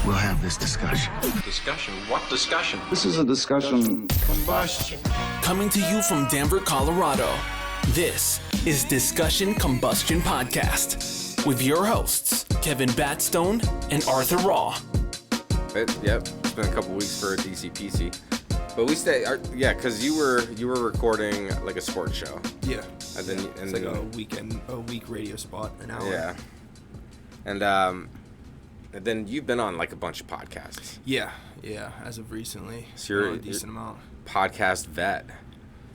we'll have this discussion. Discussion? What discussion? This is a discussion. Combustion. Coming to you from Denver, Colorado, this is Discussion Combustion Podcast with your hosts, Kevin Batstone and Arthur Raw. Yep, it's been a couple weeks for DCPC. But we because you were recording like a sports show. Yeah. And then it's like a week radio spot, an hour. Yeah. And then you've been on like a bunch of podcasts. Yeah, as of recently. So you're a decent amount. Podcast vet.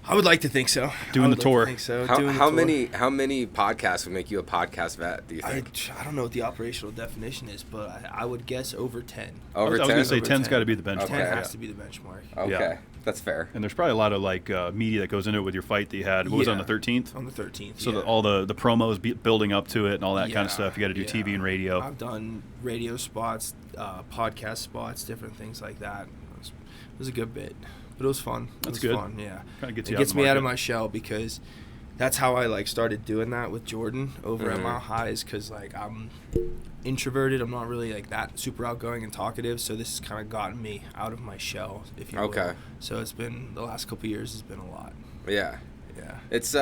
I would like to think so. Doing the tour. How many podcasts would make you a podcast vet, do you think? I don't know what the operational definition is, but I would guess over 10. Over 10? I was going to say 10's got to be the benchmark. 10 has to be the benchmark. Okay, Yeah. that's fair. And there's probably a lot of like media that goes into it with your fight that you had. What was it, on the 13th? On the 13th, So all the promos building up to it and all that kind of stuff. You got to do yeah. TV and radio. I've done radio spots, podcast spots, different things like that. It was a good bit. But it was fun. That's good. good. Fun, yeah. Kind of It gets me out of my shell because that's how I started doing that with Jordan over at Mile Highs, because I'm introverted. I'm not really that super outgoing and talkative, so this has kind of gotten me out of my shell, if you will. Okay. So it's been the last couple of years has been a lot. Yeah. Yeah. It's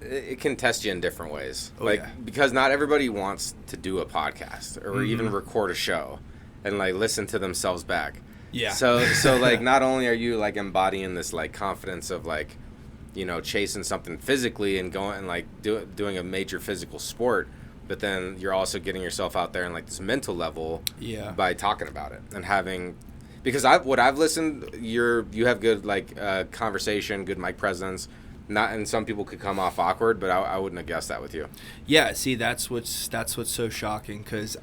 it can test you in different ways. Yeah. Because not everybody wants to do a podcast or even record a show and listen to themselves back. Yeah. So not only are you embodying this confidence of chasing something physically and going and doing a major physical sport, but then you're also getting yourself out there in this mental level by talking about it and having, because I've listened, you have good conversation, good mic presence. And some people could come off awkward, but I wouldn't have guessed that with you. Yeah, see, that's what's so shocking, because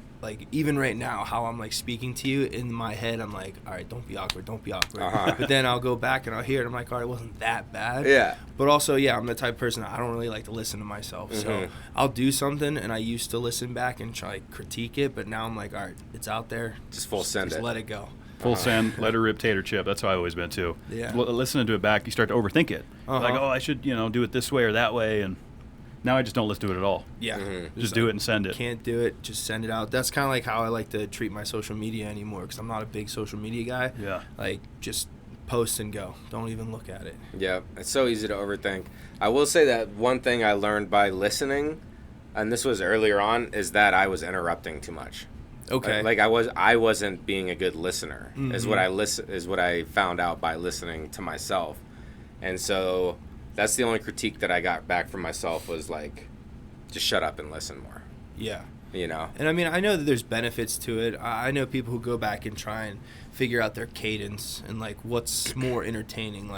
even right now, how I'm speaking to you in my head, I'm like, all right, don't be awkward. But then I'll go back and I'll hear it, I'm like, all right, it wasn't that bad. Yeah. But also, I'm the type of person, I don't really like to listen to myself. So I'll do something, and I used to listen back and try to critique it, but now I'm like, all right, it's out there. Just send it. Let it go. Full send, let her rip, tater chip. That's how I've always been too. Yeah. Listening to it back, you start to overthink it. I should do it this way or that way, and now I just don't listen to it at all. Yeah. Just do it and send it. Can't do it, just send it out. That's kind of how I like to treat my social media anymore, because I'm not a big social media guy. Yeah. Just post and go. Don't even look at it. Yeah, it's so easy to overthink. I will say that one thing I learned by listening, and this was earlier on, is that I was interrupting too much. Okay. I wasn't being a good listener. Is what I found out by listening to myself. And so that's the only critique that I got back from myself was just shut up and listen more. Yeah. And I know that there's benefits to it. I know people who go back and try and figure out their cadence and what's more entertaining,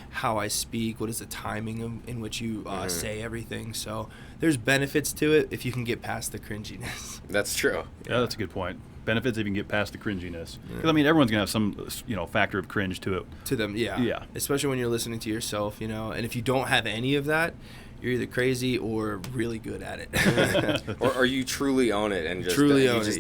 how I speak, what is the timing in which you say everything. So there's benefits to it if you can get past the cringiness. That's true. Yeah, that's a good point. Benefits if you can get past the cringiness. Because everyone's gonna have some factor of cringe to it. To them, yeah. Yeah. Especially when you're listening to yourself, and if you don't have any of that, you're either crazy or really good at it. or you truly own it and just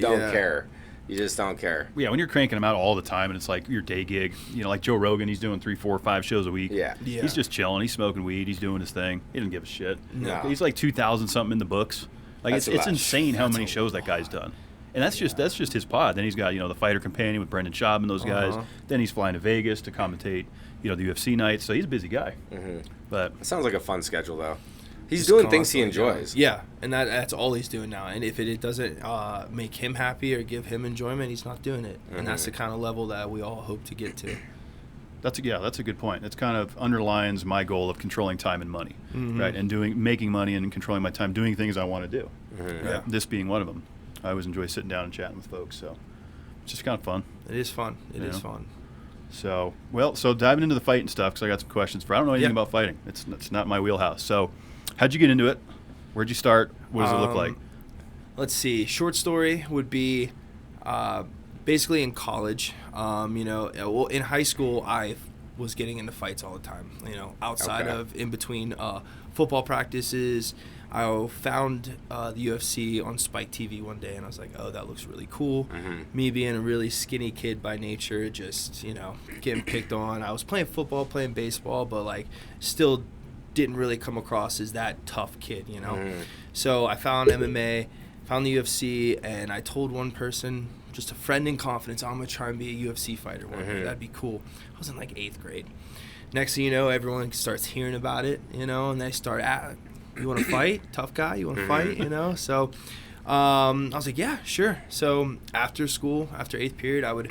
don't care. You just don't care. Yeah, when you're cranking them out all the time and it's your day gig, like Joe Rogan, he's doing 3, 4, 5 shows a week. Yeah. He's just chilling. He's smoking weed. He's doing his thing. He doesn't give a shit. No. He's 2,000 something in the books. It's insane how many shows that guy's done. And that's just his pod. Then he's got, the Fighter Companion with Brendan Schaub and those guys. Then he's flying to Vegas to commentate, the UFC nights. So he's a busy guy. But it sounds like a fun schedule, though. He's doing things he enjoys. Yeah, and that's all he's doing now. And if it doesn't make him happy or give him enjoyment, he's not doing it. And that's the kind of level that we all hope to get to. That's a good point. It's kind of underlines my goal of controlling time and money, right? And making money and controlling my time, doing things I want to do. Right? This being one of them. I always enjoy sitting down and chatting with folks, so it's just kind of fun. It is fun. It is fun. So diving into the fight and stuff, because I got some questions I don't know anything about fighting. It's not my wheelhouse. So how'd you get into it? Where'd you start? What does it look like? Let's see. Short story would be basically in college. In high school, I was getting into fights all the time. Outside of in between football practices. I found the UFC on Spike TV one day, and I was like, oh, that looks really cool. Me being a really skinny kid by nature, just, getting picked on. I was playing football, playing baseball, but, still didn't really come across as that tough kid, So I found MMA, found the UFC, and I told one person, just a friend in confidence, I'm going to try and be a UFC fighter one day. That'd be cool. I was in like 8th grade. Next thing you know, everyone starts hearing about it, and they start you want to fight? Tough guy, you want to fight, So I was like, yeah, sure. So after school, after 8th period, I would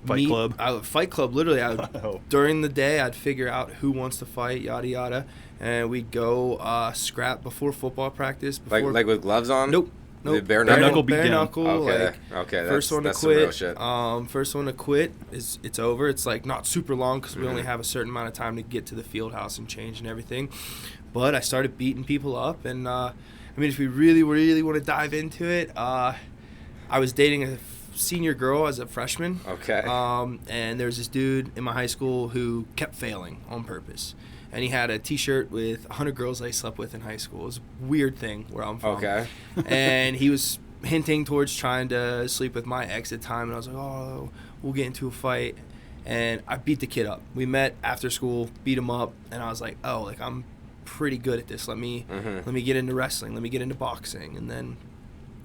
Fight club, literally. I would, during the day, I'd figure out who wants to fight, yada, yada. And we'd go scrap before football practice. Like with gloves on? Nope. The bare knuckle beat bare down. knuckle. Okay. First one to that's some real quit. shit. First one to quit it's over. It's like not super long because we only have a certain amount of time to get to the field house and change and everything. But I started beating people up, and if we really want to dive into it, I was dating a senior girl as a freshman. Okay. And there was this dude in my high school who kept failing on purpose. And he had a T-shirt with 100 girls I slept with in high school. It was a weird thing where I'm from. Okay. And he was hinting towards trying to sleep with my ex at the time. And I was like, oh, we'll get into a fight. And I beat the kid up. We met after school, beat him up. And I was like, oh, like I'm pretty good at this. Let me get into wrestling. Let me get into boxing. And then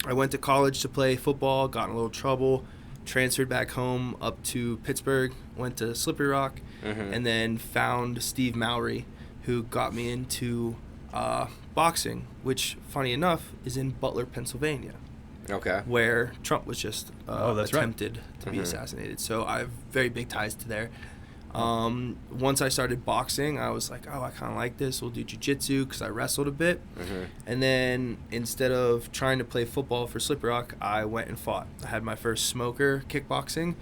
I went to college to play football, got in a little trouble, transferred back home up to Pittsburgh, went to Slippery Rock, and then found Steve Mowry, who got me into boxing, which, funny enough, is in Butler, Pennsylvania. Okay. Where Trump was just attempted to be Mm-hmm. assassinated. So I have very big ties to there. Once I started boxing, I was like, oh, I kind of like this. We'll do jiu-jitsu because I wrestled a bit. And then instead of trying to play football for Slippery Rock, I went and fought. I had my first smoker kickboxing,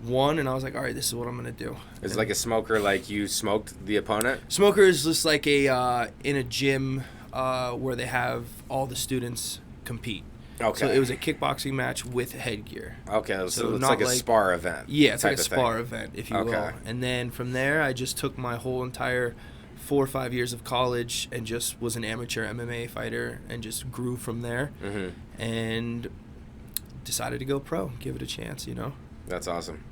won, and I was like, all right, this is what I'm going to do. Is like a smoker, like you smoked the opponent? Smoker is just like a in a gym where they have all the students compete. Okay. So it was a kickboxing match with headgear. Okay, so it's not like a spar event. Yeah, it's like a type of spar thing. event, if you Okay. will. And then from there, I just took my whole entire 4 or 5 years of college and just was an amateur MMA fighter and just grew from there and decided to go pro, give it a chance, That's awesome.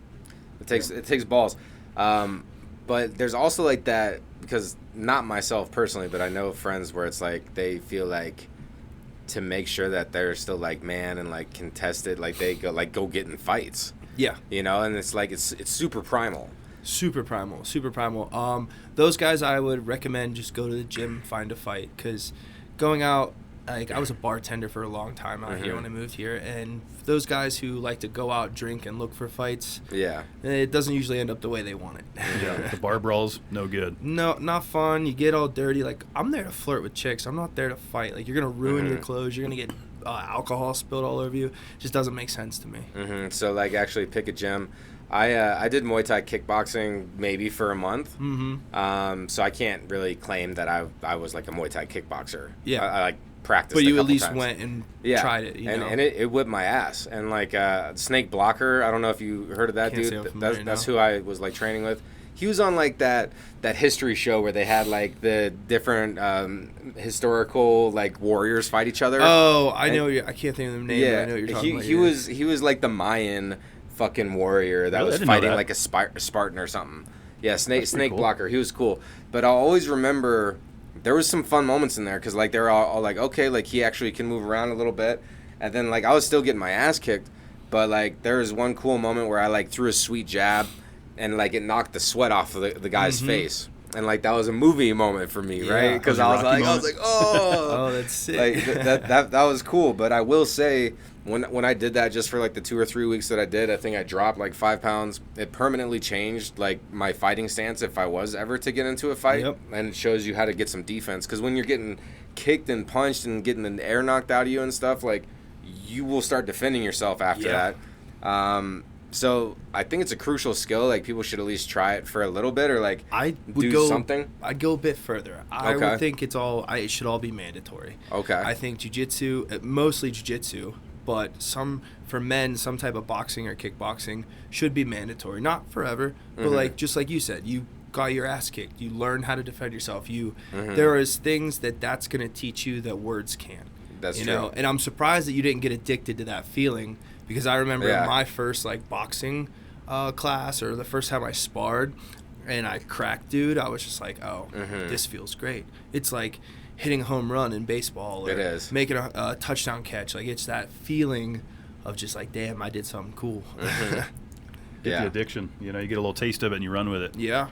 It takes balls. But there's also like that, because not myself personally, but I know friends where it's like they feel like to make sure that they're still like man and like contested, like they go get in fights. Yeah. And it's like it's super primal. Super primal. Those guys I would recommend just go to the gym, find a fight, because going out, like I was a bartender for a long time out here when I moved here, and those guys who like to go out, drink, and look for fights, it doesn't usually end up the way they want it. Yeah, the bar brawls, no good. No, not fun. You get all dirty. Like, I'm there to flirt with chicks. I'm not there to fight. Like, you're going to ruin your clothes. You're going to get alcohol spilled all over you. It just doesn't make sense to me. So, like, actually pick a gym. I did Muay Thai kickboxing maybe for a month. So I can't really claim that I was, like, a Muay Thai kickboxer. Yeah. I like, practiced but you a at couple least times. went and Yeah. tried it, and it whipped my ass. And like Snake Blocker, I don't know if you heard of that Can't say dude. I'm familiar That's now. who I was like training with. He was on like that history show where they had like the different historical like warriors fight each other. Oh, I know. I can't think of the name. Yeah, But I know what you're talking about. he was like the Mayan fucking warrior that Really? I was didn't know fighting that. like a Spartan or something. Yeah, Snake cool. Blocker. He was cool, but I'll always remember there was some fun moments in there because like they were all like, okay, like he actually can move around a little bit, and then like I was still getting my ass kicked, but like there was one cool moment where I like threw a sweet jab, and like it knocked the sweat off of the guy's face, and like that was a movie moment for me, right? Because Was it I was Rocky like, moment? oh, Oh, that's sick. like that was cool. But I will say, when I did that just for like the 2 or 3 weeks that I did, I think I dropped like 5 pounds. It permanently changed like my fighting stance if I was ever to get into a fight. Yep. And it shows you how to get some defense, because when you're getting kicked and punched and getting the air knocked out of you and stuff, like you will start defending yourself after that. So I think it's a crucial skill. Like people should at least try it for a little bit, or like I would do go something. I'd go a bit further. I Okay. would think it should all be mandatory. Okay. I think jiu-jitsu, mostly jiu-jitsu, but for men, some type of boxing or kickboxing should be mandatory. Not forever, but like just like you said, you got your ass kicked. You learn how to defend yourself. There is things that's going to teach you that words can't. That's you true. know, and I'm surprised that you didn't get addicted to that feeling, because I remember in my first like boxing class, or the first time I sparred and I cracked dude, I was just like, oh, this feels great. It's like hitting a home run in baseball, or It is. making a touchdown catch. Like, it's that feeling of just like, damn, I did something cool. Get the addiction. You know, you get a little taste of it and you run with it. Yeah.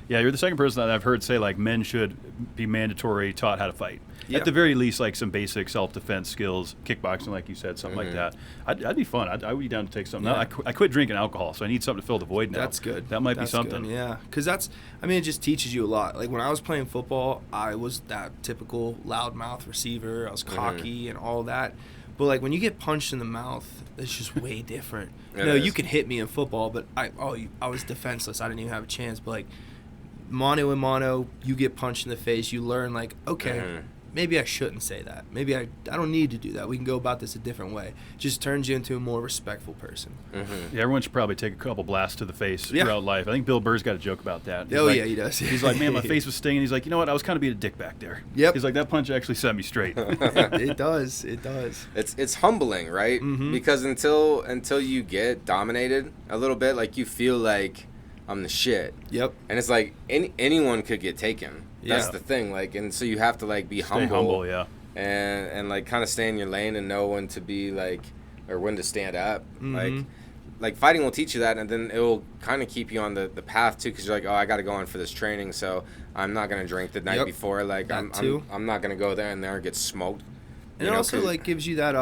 Yeah, you're the second person that I've heard say, like, men should be mandatory taught how to fight. Yeah. At the very least, like, some basic self-defense skills, kickboxing, like you said, something like that. I'd be fun. I would be down to take something. Yeah. I quit drinking alcohol, so I need something to fill the void now. That's good. That might That's be something. good, yeah, because it just teaches you a lot. Like, when I was playing football, I was that typical loudmouth receiver. I was cocky and all that. But, like, when you get punched in the mouth, it's just way different. You can hit me in football, but I was defenseless. I didn't even have a chance. But, like, mano a mano, you get punched in the face, you learn, like, okay, maybe I shouldn't say that. Maybe I don't need to do that. We can go about this a different way. It just turns you into a more respectful person. Yeah, everyone should probably take a couple blasts to the face throughout life. I think Bill Burr's got a joke about that. Yeah, he does. He's like, man, my face was stinging. He's like, you know what? I was kind of being a dick back there. Yep. He's like, that punch actually set me straight. It does. It's humbling, right? Because until you get dominated a little bit, like, you feel like I'm the shit. Yep. And it's like anyone could get taken. That's Yeah. the thing. Like, and so you have to, like, be Stay humble, yeah. and like kind of stay in your lane and know when to be like, or when to stand up. Like fighting will teach you that, and then it will kind of keep you on the path too, because you're like, oh, I got to go in for this training, so I'm not gonna drink the night before. Like, I'm not gonna go there and get smoked. And it also, like, gives you that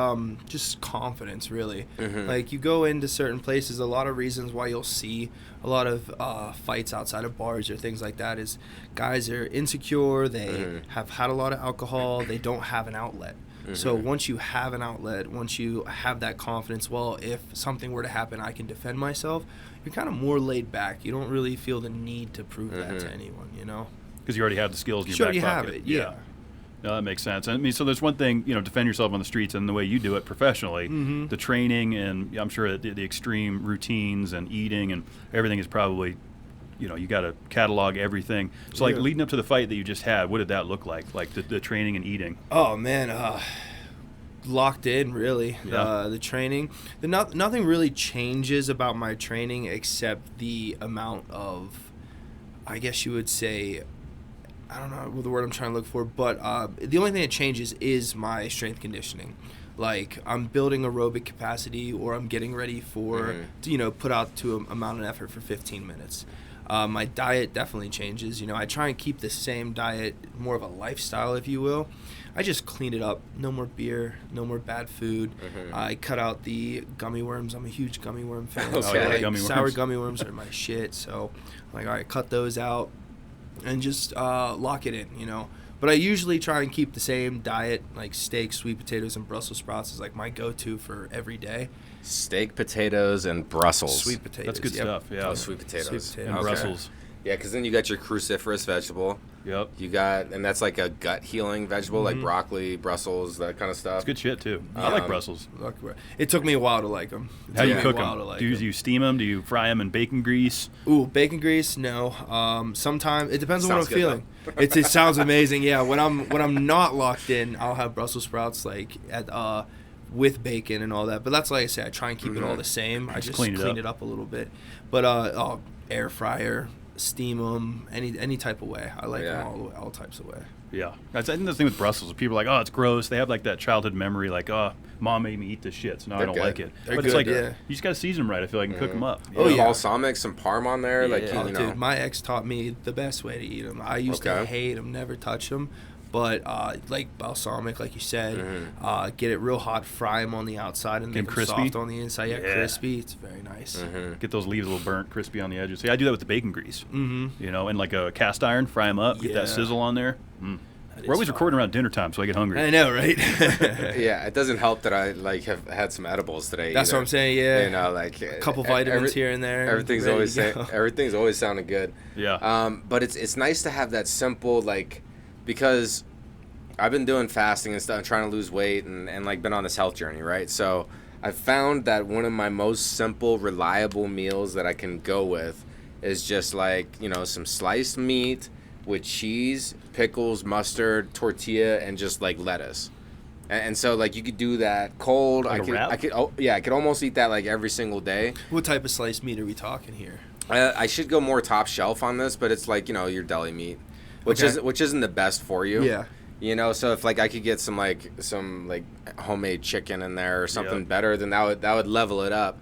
just confidence, really. Like, you go into certain places, a lot of reasons why you'll see a lot of fights outside of bars or things like that is guys are insecure, they have had a lot of alcohol, they don't have an outlet. So once you have an outlet, once you have that confidence, well, if something were to happen, I can defend myself, you're kind of more laid back. You don't really feel the need to prove that to anyone, you know? Because you already have the skills in your Sure, back you pocket. have it, yeah. No, that makes sense. I mean, so there's one thing, defend yourself on the streets and the way you do it professionally. The training, and I'm sure that the extreme routines and eating and everything is probably, you got to catalog everything. So, like, leading up to the fight that you just had, what did that look like? Like, the training and eating? Oh, man, locked in, really. Yeah. The training. Nothing really changes about my training except the amount of, I guess you would say, I don't know what the word I'm trying to look for, but the only thing that changes is my strength conditioning. Like, I'm building aerobic capacity, or I'm getting ready for, put out to a amount of effort for 15 minutes. My diet definitely changes. I try and keep the same diet, more of a lifestyle, if you will. I just clean it up. No more beer, no more bad food. I cut out the gummy worms. I'm a huge gummy worm fan. Okay. So, like, Gummy worms. sour gummy worms are my shit. So I'm like, all right, cut those out and just lock it in, But I usually try and keep the same diet, like steak, sweet potatoes, and Brussels sprouts is like my go-to for every day. Steak, potatoes, and Brussels. Sweet potatoes. That's good stuff, yeah. Oh, sweet potatoes. Sweet potatoes. And Okay. Brussels. Yeah, because then you got your cruciferous vegetable. Yep. You got, and that's like a gut healing vegetable, like broccoli, Brussels, that kind of stuff. It's good shit, too. I like Brussels. It took me a while to like them. How do you cook them? Do you steam them? Do you fry them in bacon grease? Ooh, bacon grease? No. Sometimes it depends on what I'm Sounds good, feeling. It sounds amazing. Yeah. When I'm not locked in, I'll have Brussels sprouts like at with bacon and all that. But that's, like I said, I try and keep it all the same. I just clean it up a little bit. But air fryer, steam them, any type of way. I like them all types of way. Yeah. I think the thing with Brussels, people are like, oh, it's gross. They have like that childhood memory, like, oh, mom made me eat this shit, so now I don't like it. They're but good, it's like, yeah. you just got to season them right, I feel like, and cook them up. Oh, yeah. Balsamic, some parm on there. Like, Dude, my ex taught me the best way to eat them. I used to hate them, never touch them. But like balsamic, like you said, get it real hot, fry them on the outside, and then crispy? soft on the inside. Yeah, crispy. It's very nice. Get those leaves a little burnt, crispy on the edges. See, I do that with the bacon grease. And like a cast iron, fry them up, get that sizzle on there. We're always recording around dinner time, so I get hungry. I know, right? Yeah, it doesn't help that I have had some edibles today. That's what I'm saying. Yeah, like a couple vitamins here and there. Everything's always sounding good. Yeah. But it's nice to have that simple, like, because I've been doing fasting and stuff, trying to lose weight, and like been on this health journey, right? So I've found that one of my most simple, reliable meals that I can go with is just like, some sliced meat with cheese, pickles, mustard, tortilla, and just like lettuce. And so like you could do that cold. Like I could almost eat that like every single day. What type of sliced meat are we talking here? I should go more top shelf on this, but it's like, your deli meat, which isn't the best for you. Yeah. You know, so if like I could get some homemade chicken in there or something better, then that would level it up.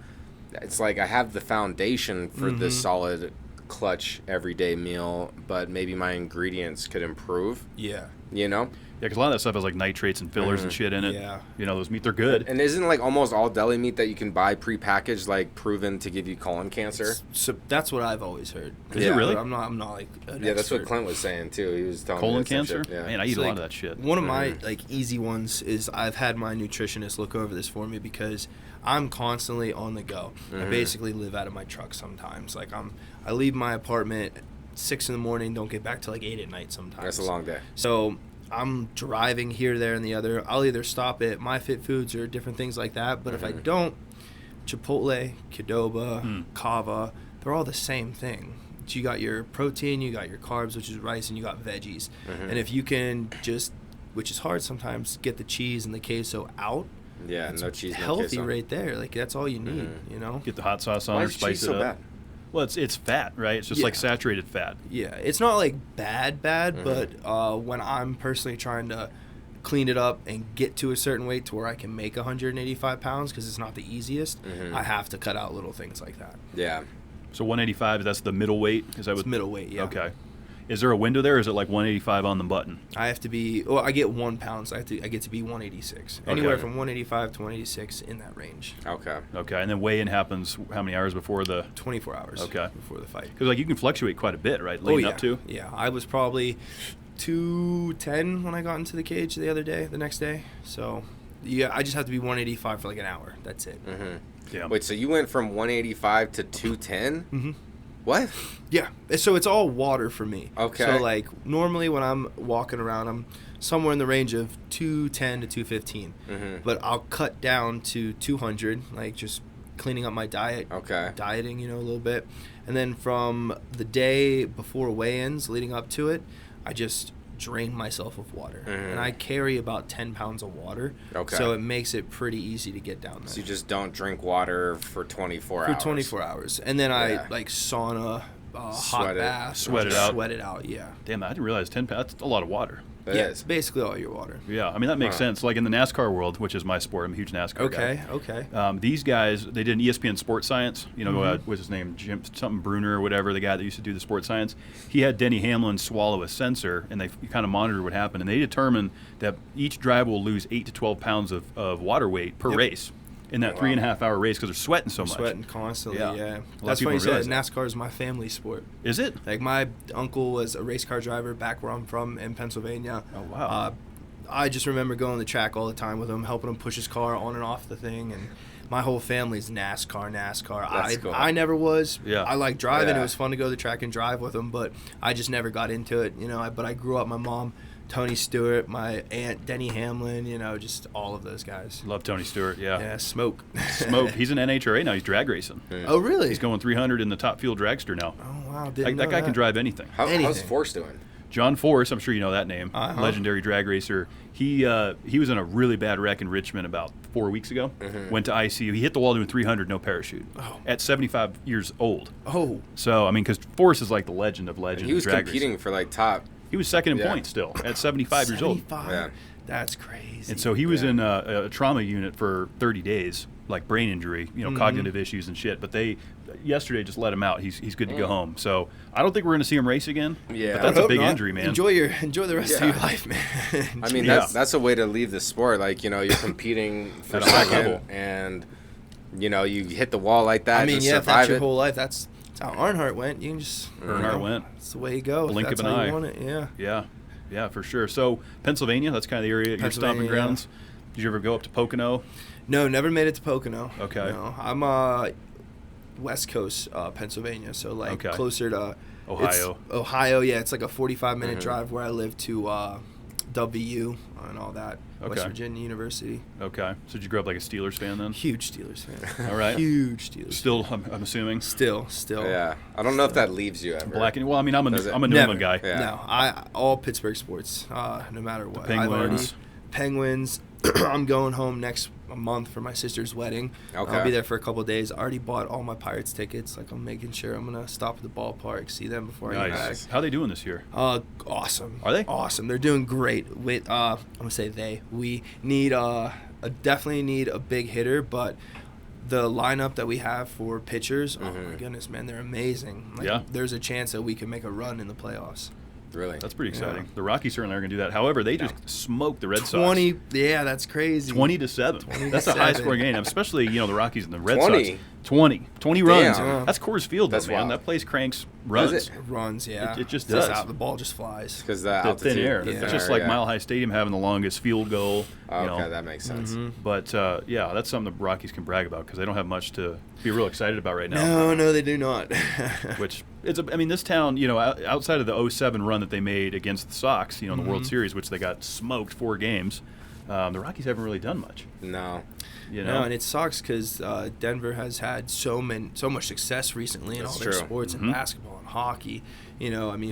It's like I have the foundation for this solid clutch everyday meal, but maybe my ingredients could improve. Yeah. You know? Yeah, because a lot of that stuff has like nitrates and fillers and shit in it. Yeah. You know, those meat, they're good. And isn't like almost all deli meat that you can buy prepackaged like proven to give you colon cancer? So that's what I've always heard. Is it really? I'm not like an That's what expert. Clint was saying too. He was telling Colon me that same cancer? shit. Yeah. Man, I eat It's a lot like of that shit. One of my like easy ones is I've had my nutritionist look over this for me because I'm constantly on the go. I basically live out of my truck sometimes. Like I leave my apartment 6 in the morning, don't get back till like 8 at night sometimes. That's a long day. So I'm driving here, there, and the other. I'll either stop at My Fit Foods or different things like that. But if I don't, Chipotle, Qdoba, Kava, they're all the same thing. You got your protein, you got your carbs, which is rice, and you got veggies. And if you can just, which is hard sometimes, get the cheese and the queso out. Yeah, no cheese, no Healthy queso. right there. Like that's all you need, you know? Get the hot sauce on Why or is spice cheese it so up. bad? Well, it's fat, right? It's just like saturated fat. Yeah, it's not like bad, but when I'm personally trying to clean it up and get to a certain weight to where I can make 185 pounds, because it's not the easiest, I have to cut out little things like that. Yeah. So 185, that's the middle weight? Is that It's what? middleweight, yeah. Okay. Is there a window there, or is it like 185 on the button? I have to be, well, I get 1 pound, so I get to be 186. Anywhere from 185 to 186 in that range. Okay. Okay, and then weigh-in happens how many hours before the... 24 hours Okay. before the fight. Because like you can fluctuate quite a bit, right? Leading up to? Yeah, I was probably 210 when I got into the cage the next day. So, yeah, I just have to be 185 for like an hour. That's it. Yeah. Wait, so you went from 185 to 210? What? Yeah, so it's all water for me. Okay. So, like, normally when I'm walking around, I'm somewhere in the range of 210 to 215. But I'll cut down to 200, like just cleaning up my diet. Okay. Dieting, you know, a little bit. And then from the day before weigh-ins leading up to it, I just drain myself of water. And I carry about 10 pounds of water. Okay. So it makes it pretty easy to get down there. So you just don't drink water for 24 hours? For 24 hours. And then I, like, sauna, hot Sweat it. bath. Sweat it out. Sweat it out, yeah. Damn, I didn't realize 10 pounds, that's a lot of water. That Yeah, is. it's basically all your water. Yeah, I mean, that makes sense. Like in the NASCAR world, which is my sport, I'm a huge NASCAR guy. Okay. These guys, they did an ESPN Sports Science. You know, what's his name? Jim something Bruner or whatever, the guy that used to do the sports science. He had Denny Hamlin swallow a sensor, and they kind of monitored what happened. And they determined that each driver will lose 8 to 12 pounds of water weight per race in that 3.5 hour race because they're sweating so much. Sweating constantly, Yeah. yeah. A lot of That's people funny you said realize that. NASCAR is my family sport. Is it? Like, my uncle was a race car driver back where I'm from in Pennsylvania. Oh, wow. I just remember going to the track all the time with him, helping him push his car on and off the thing, and my whole family's NASCAR. That's cool. I never was. Yeah. I like driving. Yeah. It was fun to go to the track and drive with him, but I just never got into it, you know. But I grew up, my mom, Tony Stewart, my aunt, Denny Hamlin, you know, just all of those guys. Love Tony Stewart, yeah. Yeah, smoke. Smoke. He's in NHRA now. He's drag racing. Oh, really? He's going 300 in the top field dragster now. Oh, wow. Like, Didn't that know guy can drive anything. How's Anything. Force doing? John Force, I'm sure you know that name, Uh-huh. legendary drag racer. He was in a really bad wreck in Richmond about 4 weeks ago. Went to ICU. He hit the wall doing 300, no parachute, at 75 years old. Oh. So, I mean, because Force is like the legend of legends. And he was in drag competing racing. for like top. He was second in Yeah. points still at 75 years old. 75. Yeah. That's crazy. And so he was in a trauma unit for 30 days, like brain injury, you know, cognitive issues and shit. But they yesterday just let him out. He's good to go home. So I don't think we're going to see him race again. Yeah. But that's I a hope big not. injury, man. Enjoy the rest of Yeah. your life, man. I mean, Yeah. that's a way to leave the sport. Like, you know, you're competing for At a high second, level. and you know, you hit the wall like that. I mean, and yeah, if survive that's your it. whole life. That's how Earnhardt went. You can just Earnhardt went. That's the way you go. Blink if of that's an how eye. you want it. Yeah. Yeah, for sure. So Pennsylvania, that's kind of the area, your stomping Pennsylvania, grounds. Did you ever go up to Pocono? No, never made it to Pocono. Okay. No, I'm West Coast, Pennsylvania, so like Okay. closer to Ohio. Ohio, yeah, it's like a 45-minute drive where I live to WVU and all that. West Okay. Virginia University. Okay. So did you grow up like a Steelers fan then? Huge Steelers fan. All right. Huge Steelers. Still, I'm assuming. Still. Yeah, I don't know if that leaves you ever. Black and well, I mean, I'm a Does it? New Never. England guy. Yeah. No, all Pittsburgh sports, no matter what. Penguins. Penguins. I'm going home a month for my sister's wedding. Okay. I'll be there for a couple of days. I already bought all my Pirates tickets. Like, I'm making sure I'm gonna stop at the ballpark, see them before I get back. How are they doing this year? Awesome. Are they? Awesome. They're doing great. With I'm gonna say we need definitely need a big hitter, but the lineup that we have for pitchers, oh my goodness, man, they're amazing. Like, yeah. There's a chance that we can make a run in the playoffs. Really? That's pretty exciting. The Rockies certainly are going to do that. However, they just smoked the Red Sox. 20, yeah, that's crazy. 20-7. That's a high-scoring game, especially, the Rockies and the Red 20? Sox. 20 runs. Damn. That's Coors Field, though, That's man. wild. That place cranks runs. Does it? Runs, yeah. It just It's does. the ball just flies. Because the The altitude. thin air. the It's thin just air, like yeah. Mile High Stadium having the longest field goal. Okay, that makes sense. Mm-hmm. But, that's something the Rockies can brag about because they don't have much to be real excited about right now. No, they do not. Which this town, outside of the 07 run that they made against the Sox, in the World Series, which they got smoked 4 games, the Rockies haven't really done much. No. No, and it sucks because Denver has had so much success recently in all their true. sports and basketball and hockey.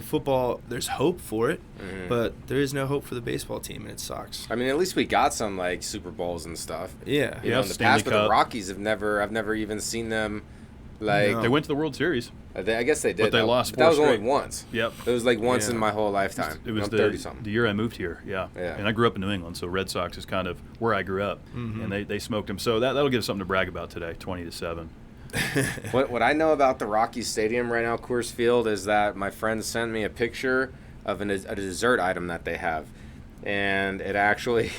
Football, there's hope for it, but there is no hope for the baseball team, and it sucks. I mean, at least we got some like Super Bowls and stuff. Yeah. You know, in the Stanley past, but the Cup. Rockies I've never even seen them. Like, They went to the World Series. I guess they did. But they lost But that was 4 only straight. once. Yep. It was like once Yeah. in my whole lifetime. It was I'm 30-something. the year I moved here, yeah. Yeah. And I grew up in New England, so Red Sox is kind of where I grew up. And they smoked them. So that'll give us something to brag about today, 20-7. What I know about the Rockies Stadium right now, Coors Field, is that my friend sent me a picture of a dessert item that they have. And it actually,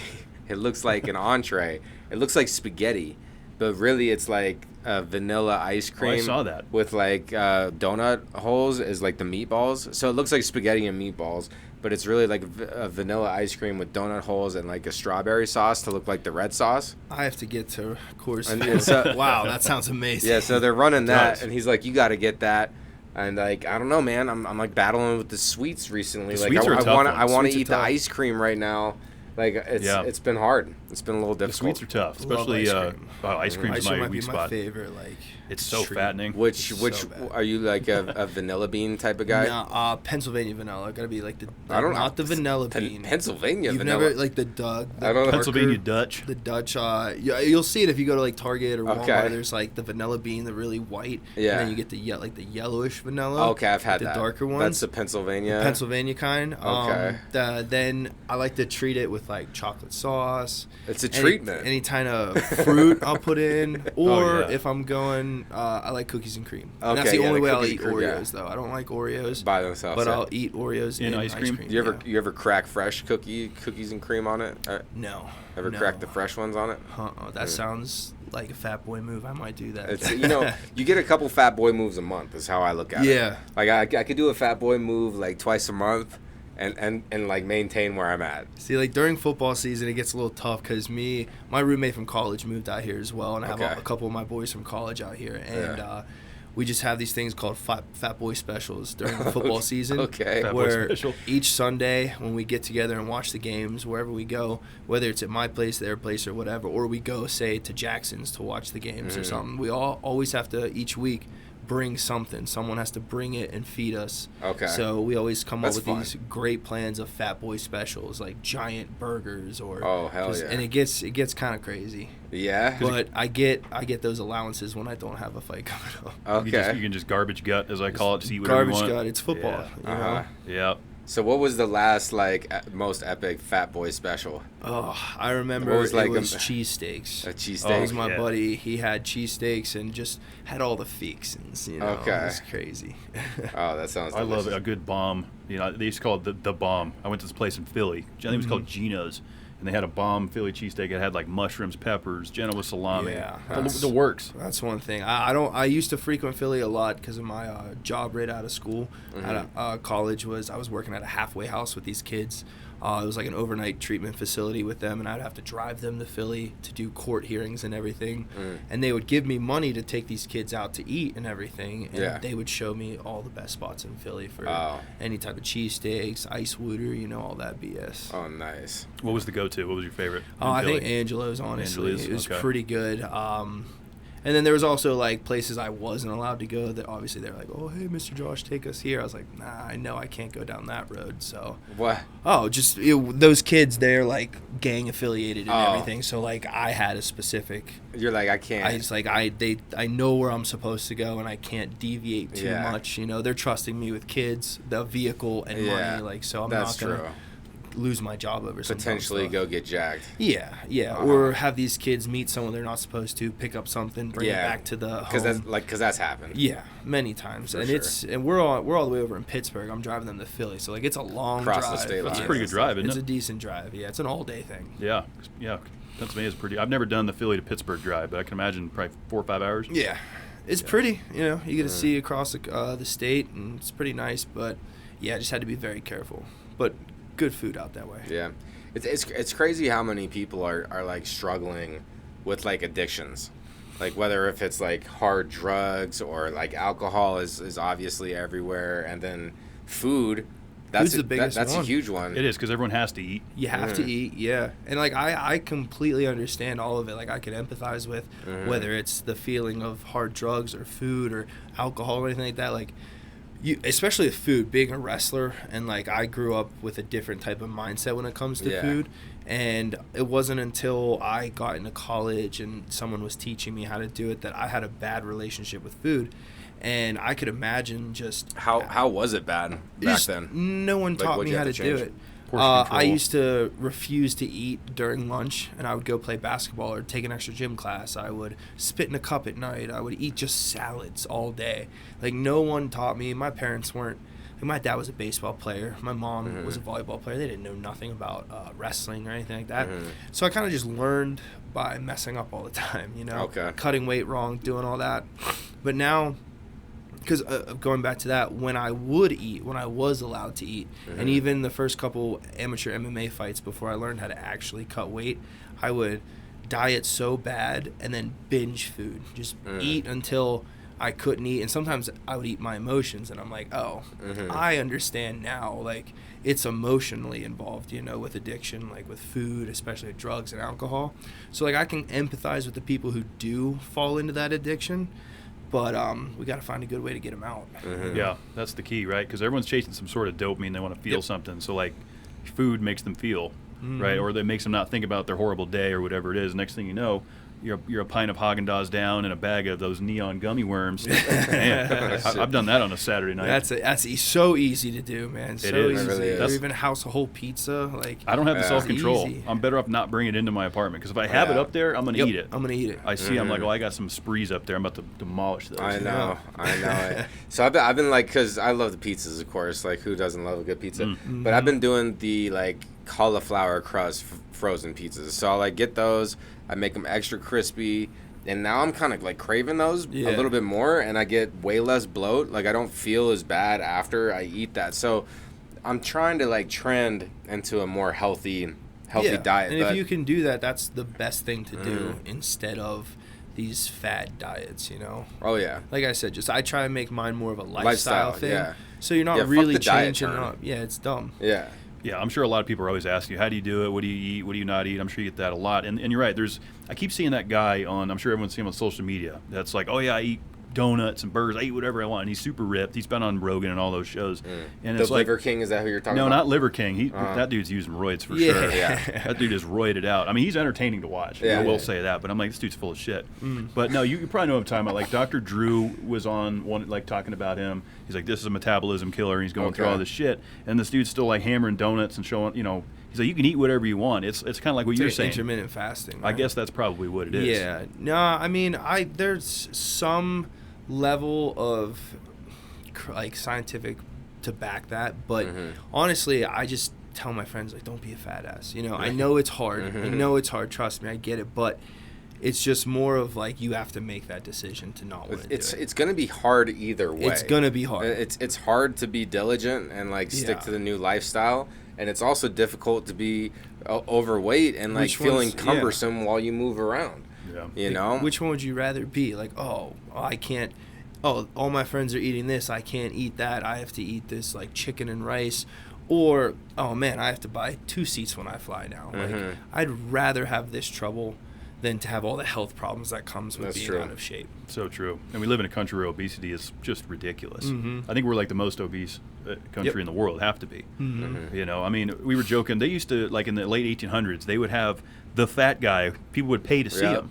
it looks like an entree. It looks like spaghetti. But really, it's like vanilla ice cream. I saw that. With like donut holes is like the meatballs. So it looks like spaghetti and meatballs, but it's really like a vanilla ice cream with donut holes and like a strawberry sauce to look like the red sauce. I have to get to Coors And Field. it's, Wow, that sounds amazing. Yeah, so they're running that, does. and he's like, "You got to get that." And like, I don't know, man. I'm like battling with the sweets recently. The like, sweets are a tough one. I want to Sweets are eat the tough. ice cream right now. Like, it's been hard. It's been a little The difficult. sweets are tough, Love especially ice cream. ice cream Ice is cream my might be weak my spot. favorite. It's so treat. fattening. Which So bad. are you like a vanilla bean type of guy? No, Pennsylvania vanilla. Gotta be like I don't not the vanilla bean. Pennsylvania You've vanilla. never like the Doug. I don't know. Pennsylvania Dutch. The Dutch, you'll see it if you go to like Target or Walmart. Okay. There's like the vanilla bean, the really white, Yeah. and then you get the the yellowish vanilla. Okay, I've had the that. darker ones. That's the Pennsylvania. Pennsylvania kind. Okay. Then I like to treat it with like chocolate sauce. It's a treatment. Any kind of fruit I'll put in, or yeah. if I'm going, I like cookies and cream. And that's Okay, the yeah, only the way I'll cookies eat and cream, yeah. Oreos though. I don't like Oreos By themselves, but yeah. I'll eat Oreos In in ice cream? You ever yeah. you ever crack fresh cookies and cream on it? No. Ever no. crack the fresh ones on it? That sounds like a fat boy move. I might do that. It's you get a couple fat boy moves a month is how I look at it. Yeah. Like I could do a fat boy move like twice a month and like maintain where I'm at. See, like during football season, it gets a little tough because my roommate from college moved out here as well, and I have Okay. a couple of my boys from college out here, and we just have these things called fat boy specials during the football season. Okay. Fat boy Where special. each Sunday when we get together and watch the games, wherever we go, whether it's at my place, their place, or whatever, or we go say to Jackson's to watch the games or something, we always have to each week bring something. Someone has to bring it and feed us. Okay. So we always come That's up with fun. these great plans of fat boy specials, like giant burgers or. Oh, hell yeah. And it gets kind of crazy. Yeah. But I get those allowances when I don't have a fight coming up. Okay. You can just garbage gut, as I call it, to eat whatever Garbage you want. gut. It's football. Yeah. You know? Yeah. So what was the last most epic fat boy special? Oh, I remember What was, like, it was a cheesesteaks. A cheesesteak. That was my yeah. buddy. He had cheesesteaks and just had all the fixins. Okay. It was crazy. Oh, that sounds I love delicious. a good bomb. They used to call it the bomb. I went to this place in Philly. I think it was called Mm-hmm. Gino's. And they had a bomb Philly cheesesteak. It had like mushrooms, peppers, Genoa salami. Yeah, The works. That's one thing. I used to frequent Philly a lot because of my job right out of school. Out of college I was working at a halfway house with these kids. It was like an overnight treatment facility with them, and I'd have to drive them to Philly to do court hearings and everything. And they would give me money to take these kids out to eat and everything, and they would show me all the best spots in Philly for any type of cheesesteaks, ice water, all that BS. Oh, nice. What was the go-to? What was your favorite? in I think Philly? Angelo's, honestly. Angelo's, It was okay. pretty good. And then there was also like places I wasn't allowed to go that obviously they're like, oh, hey, Mr. Josh, take us here. I was like, nah, I know I can't go down that road. So What? oh, just those kids, they're like gang affiliated and everything. So like I had a specific. You're like, I can't. I just like I know where I'm supposed to go and I can't deviate too much. You know, they're trusting me with kids, the vehicle, and money. Like so, I'm not gonna lose my job over potentially go get jacked. Yeah, or have these kids meet someone they're not supposed to, pick up something, bring it back to the home. Because that's happened. Yeah, many times, and sure. we're all the way over in Pittsburgh. I'm driving them to Philly, so like it's a long drive. The state line. That's a pretty good drive, isn't it? It's a decent drive. Yeah, it's an all day thing. Yeah. Pennsylvania is pretty. I've never done the Philly to Pittsburgh drive, but I can imagine probably 4 or 5 hours. Yeah, it's pretty. You know, you get to see across the state, and it's pretty nice. But yeah, I just had to be very careful. But good food out that way. Yeah, it's crazy how many people are like struggling with like addictions, like whether if it's like hard drugs or like alcohol is obviously everywhere, and then food. Food's the biggest that's one. a huge one. It is because everyone has to eat. You have to eat, yeah. And like I completely understand all of it. Like I can empathize with whether it's the feeling of hard drugs or food or alcohol or anything like that. Like you, especially with food, being a wrestler, and like I grew up with a different type of mindset when it comes to food. And it wasn't until I got into college and someone was teaching me how to do it that I had a bad relationship with food. And I could imagine just how was it bad back then? No one taught me how to do it. I used to refuse to eat during lunch, and I would go play basketball or take an extra gym class. I would spit in a cup at night. I would eat just salads all day. Like, no one taught me. My parents weren't. Like, my dad was a baseball player. My mom was a volleyball player. They didn't know nothing about wrestling or anything like that. So I kind of just learned by messing up all the time, you know, cutting weight wrong, doing all that. But now, because going back to that, when I would eat, when I was allowed to eat, and even the first couple amateur MMA fights before I learned how to actually cut weight, I would diet so bad and then binge food. Just eat until I couldn't eat. And sometimes I would eat my emotions, and I'm like, oh, I understand now. Like, it's emotionally involved, you know, with addiction, like with food, especially with drugs and alcohol. So, like, I can empathize with the people who do fall into that addiction. But we got to find a good way to get them out. Yeah, that's the key, right? Because everyone's chasing some sort of dopamine. They want to feel something. So, like, food makes them feel, right? Or that makes them not think about their horrible day or whatever it is. Next thing you know, you're a pint of Haagen-Dazs down and a bag of those neon gummy worms. Man, I've done that on a Saturday night. That's so easy to do, man. So it is. easy. It really is. Or even house a whole pizza. Like, I don't have the self-control. Easy. I'm better off not bringing it into my apartment, because if I have it up there, I'm going to eat it. I'm going to eat it. I see, I'm like, oh, I got some sprees up there. I'm about to demolish those. I know it. So I've been like, because I love the pizzas, of course. Like, who doesn't love a good pizza? But I've been doing the like cauliflower crust frozen pizzas. So I'll like get those. I make them extra crispy. And now I'm kind of like craving those a little bit more, and I get way less bloat. Like, I don't feel as bad after I eat that. So I'm trying to like trend into a more healthy diet. And if you can do that, that's the best thing to do instead of these fad diets, you know? Oh, yeah. Like I said, I try to make mine more of a lifestyle thing. Yeah. So you're not really changing up. Yeah, it's dumb. Yeah. Yeah, I'm sure a lot of people are always asking you, how do you do it? What do you eat? What do you not eat? I'm sure you get that a lot. And you're right. I keep seeing that guy I'm sure everyone's seeing him on social media. That's like, oh, yeah, I eat donuts and burgers. I eat whatever I want. And he's super ripped. He's been on Rogan and all those shows. And the it's Liver King, is that who you're talking about? No, not Liver King. That dude's using roids for sure. Yeah. That dude is roided out. I mean, he's entertaining to watch. Yeah, I will say that. But I'm like, this dude's full of shit. But no, you probably know what I'm talking about. Like, Dr. Drew was on one, like, talking about him. He's like, this is a metabolism killer. And he's going through all this shit. And this dude's still, like, hammering donuts and showing, you know. He's like, you can eat whatever you want. It's kind of like what you're saying. Intermittent fasting. Right? I guess that's probably what it is. Yeah. No, I mean, there's some level of like scientific to back that, but honestly, I just tell my friends, like, don't be a fat ass. You know, I know it's hard. I know it's hard. Trust me, I get it. But it's just more of like, you have to make that decision to not want to do it. It's going to be hard either way. It's going to be hard. It's hard to be diligent and like stick to the new lifestyle. And it's also difficult to be overweight and like feeling cumbersome while you move around. Yeah. You know? Which one would you rather be? Like, I can't. Oh, all my friends are eating this. I can't eat that. I have to eat this like chicken and rice. Or, oh man, I have to buy 2 seats when I fly now. Like, I'd rather have this trouble than to have all the health problems that comes with That's being true. out of shape. So true. And we live in a country where obesity is just ridiculous. Mm-hmm. I think we're like the most obese country in the world, have to be. Mm-hmm. You know, I mean, we were joking. They used to, like in the late 1800s, they would have the fat guy. People would pay to see him.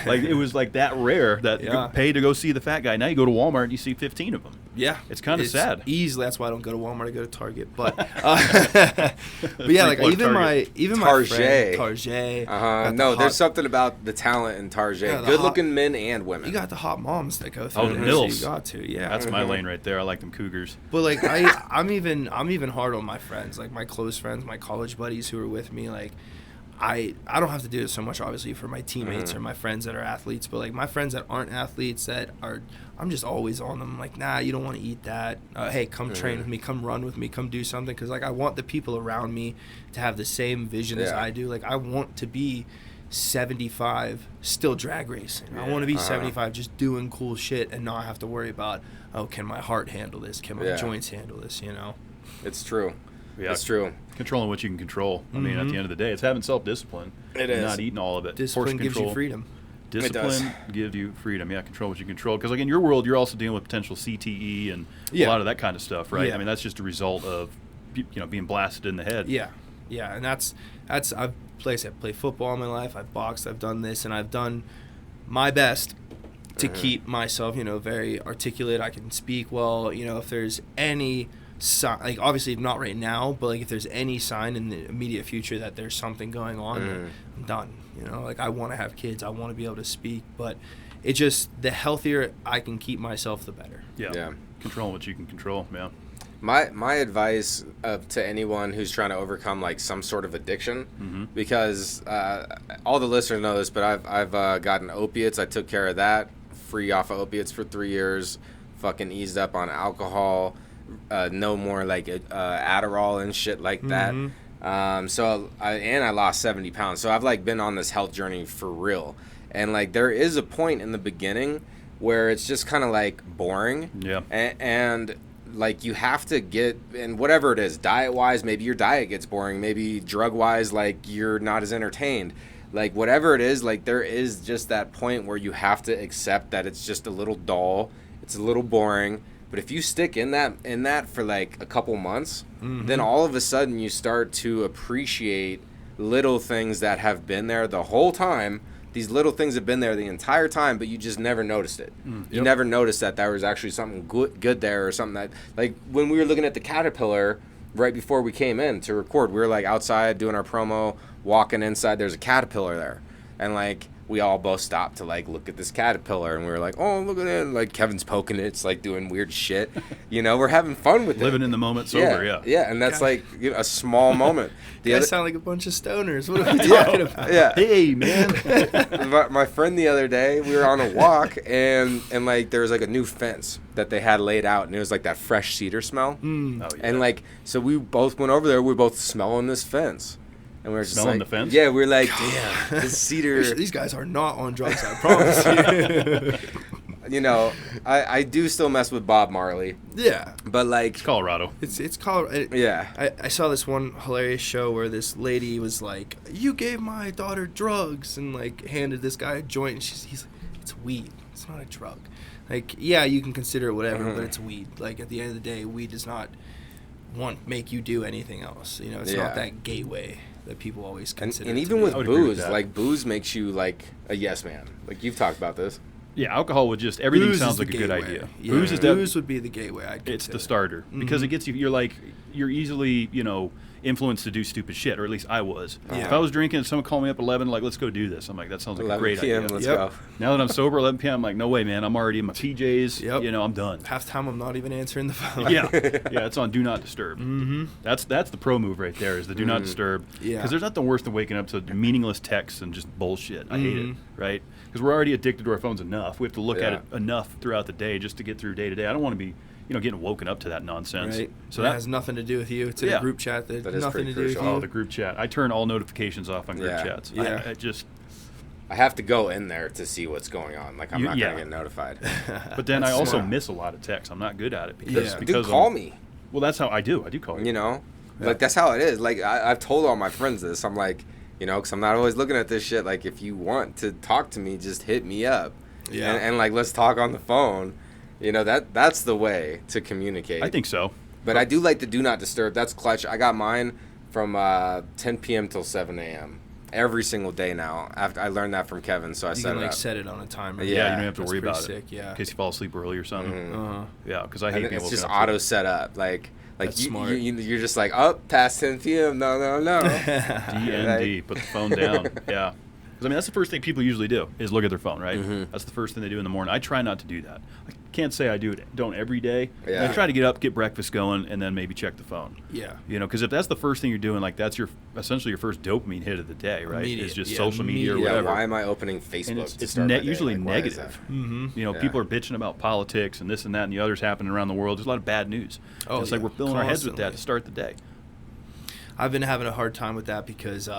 Like it was like that rare that you could pay to go see the fat guy. Now you go to Walmart and you see 15 of them. Yeah, It's kind of sad. Easily, that's why I don't go to Walmart. I go to Target. But but yeah, like Plug even Target. my friend Target. No, there's something about the talent in Target. Yeah, the Good-looking men and women. You got the hot moms that go through. Oh, the there, milfs. So you got to, yeah. That's my lane right there. I like them cougars. But like I'm even hard on my friends, like my close friends, my college buddies who are with me. Like I don't have to do it so much obviously for my teammates or my friends that are athletes, but like my friends that aren't athletes I'm just always on them. Like, nah, you don't want to eat that. Hey, come train with me, come run with me, come do something, because like I want the people around me to have the same vision as I do. Like I want to be 75 still drag racing. I want to be 75 just doing cool shit and not have to worry about, oh, can my heart handle this? Can my joints handle this? You know? It's true. Yeah, it's true. Controlling what you can control. I mean, at the end of the day, it's having self-discipline. It is. Not eating all of it. Discipline gives you freedom. Discipline gives you freedom. Yeah, control what you control. Because like in your world, you're also dealing with potential CTE and a lot of that kind of stuff, right? Yeah. I mean, that's just a result of being blasted in the head. Yeah, and that's I've played football all my life. I've boxed. I've done this, and I've done my best to keep myself, very articulate. I can speak well. If there's any sign, like obviously not right now, but like if there's any sign in the immediate future that there's something going on, then I'm done. Like I want to have kids. I want to be able to speak, but it just, the healthier I can keep myself, the better. Yeah. Controlling what you can control. Yeah. My advice to anyone who's trying to overcome like some sort of addiction, because all the listeners know this, but I've gotten opiates. I took care of that, free off of opiates for 3 years, fucking eased up on alcohol, no more like Adderall and shit like that. So I lost 70 pounds. So I've like been on this health journey for real. And like there is a point in the beginning where it's just kind of like boring. Yeah. And like you have to get, and whatever it is, diet wise, maybe your diet gets boring, maybe drug wise, like you're not as entertained, like whatever it is, like there is just that point where you have to accept that it's just a little dull, it's a little boring. But if you stick in that for like a couple months, then all of a sudden you start to appreciate little things that have been there the whole time. These little things have been there the entire time, but you just never noticed it. You never noticed that there was actually something good there, or something that, like when we were looking at the caterpillar right before we came in to record, we were like outside doing our promo, walking inside, there's a caterpillar there. And like we all both stopped to like look at this caterpillar, and we were like, oh, look at it. Like Kevin's poking it, it's like doing weird shit. We're having fun with it. Living in the moment sober, Yeah, and that's like a small moment. You guys sound like a bunch of stoners. What are we talking about? Yeah. Hey, man. My friend the other day, we were on a walk, and like there was like a new fence that they had laid out, and it was like that fresh cedar smell. Oh, yeah. And like, so we both went over there, we were both smelling this fence. And we were just Smelling like, the fence? Yeah, we were like, damn, this cedar. These guys are not on drugs, I promise you. I do still mess with Bob Marley. Yeah. But like, It's Colorado. It's Colorado. Yeah. I saw this one hilarious show where this lady was like, you gave my daughter drugs, and like handed this guy a joint, and he's like, it's weed. It's not a drug. Like, yeah, you can consider it whatever, but it's weed. Like, at the end of the day, weed does not make you do anything else. It's not that gateway that people always consider. And it even to with be. booze, like booze makes you like a yes man. Like you've talked about this. Yeah, alcohol would just, everything Booze sounds is like a the good gateway. idea. Yeah. Booze would be the gateway. I'd it's the consider. starter because it gets you. You're easily influenced to do stupid shit, or at least I was. Yeah. If I was drinking and someone called me up at 11, like, let's go do this, I'm like, that sounds like a 11 great p.m. idea. Let's Yep. go. Now that I'm sober, 11 p.m., I'm like, no way, man. I'm already in my PJs. Yep. I'm done. Half the time I'm not even answering the phone. Yeah, it's on Do Not Disturb. That's the pro move right there, is the Do Not Disturb. Yeah. Because there's nothing worse than waking up to meaning texts and just bullshit. I hate it, right? Because we're already addicted to our phones enough. We have to look at it enough throughout the day just to get through day to day. I don't want to be, getting woken up to that nonsense. Right. So that has nothing to do with you. It's in a group chat that That has is nothing pretty to do with crucial. you. the group chat. I turn all notifications off on group Yeah. chats. Yeah. I just. I have to go in there to see what's going on. Like I'm not gonna get notified. But then I That's also smart. miss a lot of texts. I'm not good at it because Yeah. because Dude, call I'm- me. Well, that's how I do. I do call you. Like that's how it is. Like I've told all my friends this. I'm like, You know, because I'm not always looking at this shit. Like, if you want to talk to me, just hit me up. Yeah. And like, let's talk on the phone. You know, that's the way to communicate. I think so. But I do like the do not disturb. That's clutch. I got mine from 10 p.m. till 7 a.m. every single day now. After I learned that from Kevin, so I set You can, it like, up. set it on a timer. Yeah, you don't have to That's worry pretty about sick, it. Yeah. In case you fall asleep early or something. Mm-hmm. Yeah, because I hate And being it's just woken up. auto set up. Like That's you, smart. you're just like, oh, past 10 p.m. No. DND, put the phone down. Yeah. Because, I mean, that's the first thing people usually do is look at their phone, right? Mm-hmm. That's the first thing they do in the morning. I try not to do that. I can't say I don't every day. Yeah. I try to get up, get breakfast going, and then maybe check the phone. Yeah. You know, because if that's the first thing you're doing, like that's essentially your first dopamine hit of the day, right? Immediate, It's just yeah, social media or immediate. Yeah, whatever. why am I opening Facebook And to it's start my day? usually Like, why is negative. that? Mm-hmm. You know, Yeah. people are bitching about politics and this and that and the others happening around the world. There's a lot of bad news. Oh, It's like yeah, we're filling our heads with that constantly. to start the day. I've been having a hard time with that because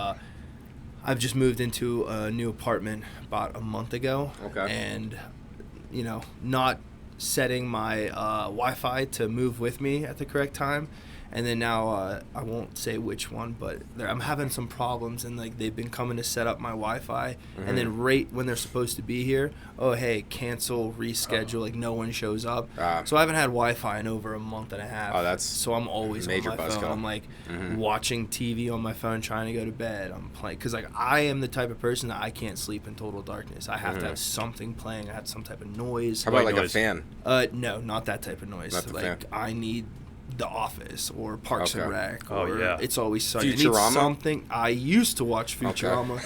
I've just moved into a new apartment about a month ago. Okay. And, you know, not setting my Wi-Fi to move with me at the correct time. And then now I won't say which one, but I'm having some problems, and like they've been coming to set up my Wi-Fi, and then right when they're supposed to be here, oh hey, cancel, reschedule, like no one shows up. So I haven't had Wi-Fi in over a month and a half. Oh, that's so I'm always major on my buzzkill. phone. I'm like watching TV on my phone, trying to go to bed. I'm playing because like I am the type of person that I can't sleep in total darkness. I have to have something playing. I have some type of noise. How about White like noise. a fan? No, not that type of noise. Not the Like fan. I need The Office or Parks and Okay. Rec. Oh, Or yeah. It's Always Sunny. I need Futurama? something. I used to watch Futurama,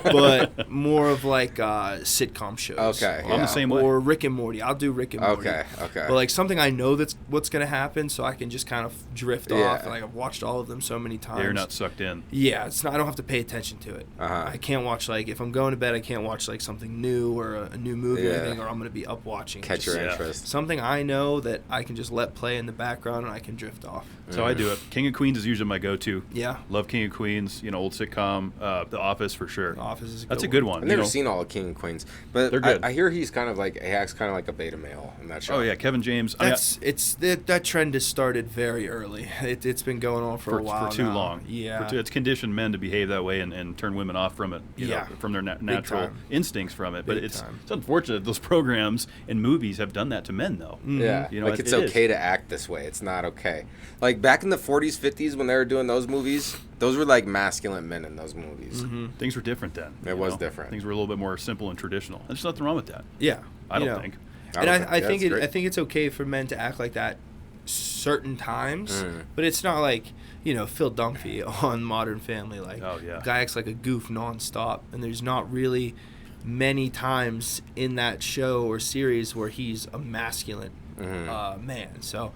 but more of like sitcom shows. Okay, I'm the same way. Or Rick and Morty. I'll do Rick and Morty. Okay. But like something I know that's what's gonna happen, so I can just kind of drift Yeah. off. Like I've watched all of them so many times. You're not sucked in. Yeah, it's not. I don't have to pay attention to it. Uh-huh. I can't watch like if I'm going to bed, I can't watch like something new or a new movie or Yeah. anything, or I'm gonna be up watching. Catch Just your Yeah. interest. something I know that I can just let play in the background and I can drift off. So I do it. King of Queens is usually my go-to. Yeah. Love King of Queens. You know, old sitcom. The Office for sure. The Office is a That's a good good one. one. I've you never know. seen all of King and Queens, but They're good. I hear he acts kind of like a beta male in that show. Oh yeah, Kevin James. That trend has started very early. It's been going on for a while for too now. long. Yeah. It's conditioned men to behave that way and turn women off from it. You know, Yeah. from their natural time. instincts from it. But Big it's time. unfortunate those programs and movies have done that to men though. Yeah, You know, like it- it's it is. okay to act this way. It's not okay. Like back in the 40s, 50s, when they were doing those movies, those were like masculine men in those movies. Things were different then. It you was know? different. Things were a little bit more simple and traditional. There's nothing wrong with that. Yeah. I you don't know. think. And I I think think that's great. I think it's okay for men to act like that certain times, but it's not like, you know, Phil Dunphy on Modern Family. Like, Oh, yeah. guy acts like a goof nonstop, and there's not really many times in that show or series where he's a masculine man. So,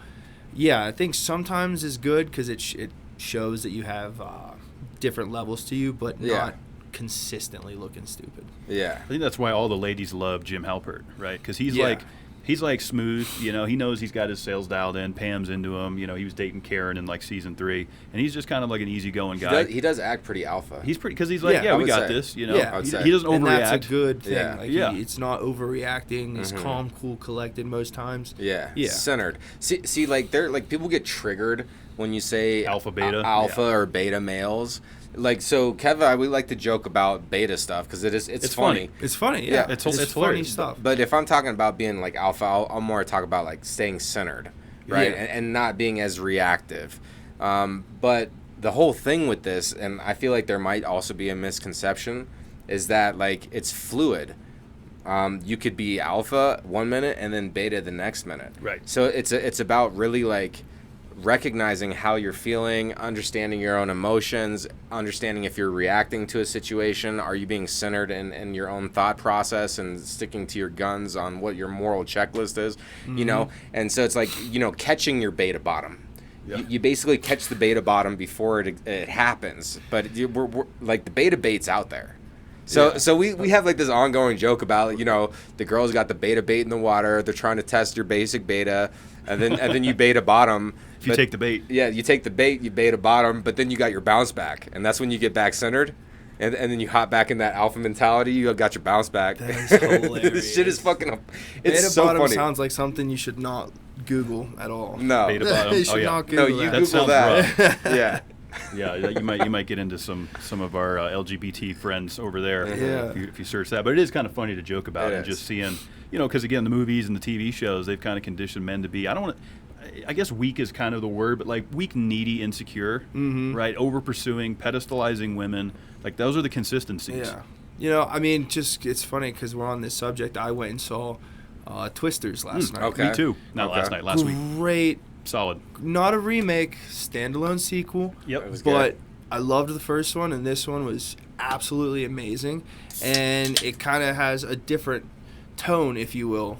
yeah, I think sometimes is good because it shows that you have different levels to you, but Yeah. not consistently looking stupid. Yeah. I think that's why all the ladies love Jim Halpert, right? Because he's Yeah. like smooth. You know, he knows he's got his sales dialed in. Pam's into him. You know, he was dating Karen in like season 3, and he's just kind of like an easygoing guy. He does act pretty alpha. He's pretty because he's like, Yeah, yeah, I we would got say. this. You know, Yeah. I would he, say. he doesn't And overreact. that's a good thing. Yeah. Like Yeah. it's not overreacting. He's calm, cool, collected most times. Yeah, Yeah. centered. See, like they're like people get triggered when you say Alpha, beta. alpha Yeah. or beta males. Like so, Kevin, we like to joke about beta stuff because it's funny. It's funny. Yeah, Yeah, it's funny hilarious. stuff. But if I'm talking about being like alpha, I'll more talk about like staying centered, right, Yeah. and not being as reactive. But the whole thing with this, and I feel like there might also be a misconception, is that like it's fluid. You could be alpha 1 minute and then beta the next minute. Right. So it's about really like recognizing how you're feeling, understanding your own emotions, understanding if you're reacting to a situation, are you being centered in your own thought process and sticking to your guns on what your moral checklist is, you know? And so it's like, you know, catching your beta bottom. Yeah. You basically catch the beta bottom before it happens, but we're like the beta bait's out there. So we have like this ongoing joke about, you know, the girls got the beta bait in the water, they're trying to test your basic beta, and then you beta bottom. If you take the bait. Yeah, you take the bait, you beta bottom, but then you got your bounce back, and that's when you get back centered, and then you hop back in that alpha mentality. You got your bounce back. That is hilarious. This shit is fucking. It's Beta so bottom funny. sounds like something you should not Google at all. No, Beta bottom. You Oh, should yeah. not no, Google you that. Google sounds that. Yeah, Yeah, you might get into some of our LGBT friends over there if you search that. But it is kind of funny to joke about and just seeing, because again, the movies and the TV shows, they've kind of conditioned men to be, I guess weak is kind of the word, but like weak, needy, insecure, right? Over pursuing, pedestalizing women. Like those are the consistencies. Yeah. It's funny because we're on this subject. I went and saw Twisters last night. Okay. Me too. Not last night, last week. Great. Solid. Not a remake, standalone sequel. Yep. It was But good. I loved the first one, and this one was absolutely amazing. And it kind of has a different tone, if you will,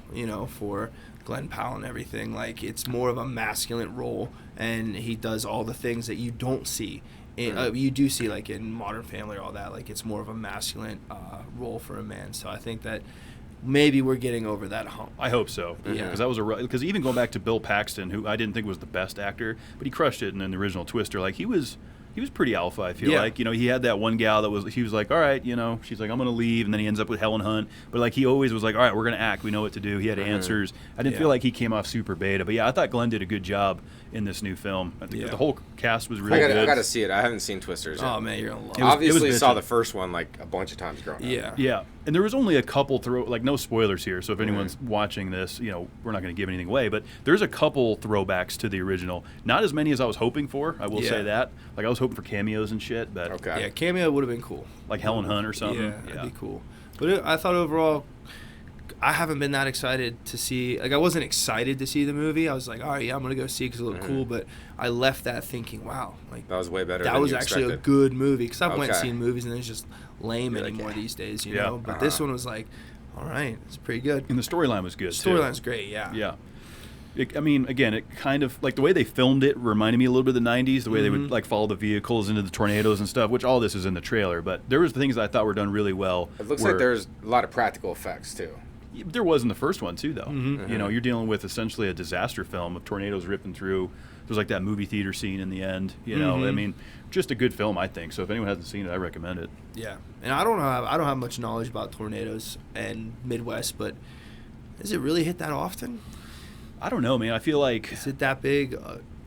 for Glenn Powell and everything. Like, it's more of a masculine role, and he does all the things that you don't see. You do see, like, in Modern Family or all that. Like, it's more of a masculine role for a man. So I think that maybe we're getting over that hump. I hope so. Yeah. Because that was because even going back to Bill Paxton, who I didn't think was the best actor, but he crushed it in the original Twister. Like he was pretty alpha, I feel like. He had that one gal that was like, all right, she's like, I'm going to leave. And then he ends up with Helen Hunt. But like he always was like, all right, we're going to act. We know what to do. He had answers. I didn't feel like he came off super beta. But yeah, I thought Glenn did a good job in this new film. I think the whole cast was really good. I got to see it. I haven't seen Twisters yet. Oh, man, you're going to love it. Obviously, was saw vicious. the first one like a bunch of times growing up. Yeah. And there was only a couple no spoilers here. So if anyone's watching this, we're not going to give anything away. But there's a couple throwbacks to the original. Not as many as I was hoping for. I will say that. Like I was hoping for cameos and shit. But Okay. Yeah, cameo would have been cool. like Helen Hunt or something. Yeah, that'd be cool. But I thought overall, I haven't been that excited to see. Like, I wasn't excited to see the movie. I was like, all right, yeah, I'm gonna go see it because it looked cool. But I left that thinking, wow, like That was way better. that than was you actually expected. a good movie. Because I went and Okay. seen movies and it's just lame You're like, anymore yeah. these days, you Yeah. know. But this one was like, all right, it's pretty good. And the storyline was good too. Storyline's great, yeah. Yeah. Again, it kind of, like the way they filmed it reminded me a little bit of the 90s, the way they would like follow the vehicles into the tornadoes and stuff, which all this is in the trailer. But there was the things that I thought were done really well. It looks like there's a lot of practical effects too. There was in the first one too, though. You're dealing with essentially a disaster film of tornadoes ripping through. There's like that movie theater scene in the end. I mean, just a good film, I think. So if anyone hasn't seen it, I recommend it. Yeah. And I don't have much knowledge about tornadoes and Midwest, but does it really hit that often? I don't know, man. I feel like Is it that big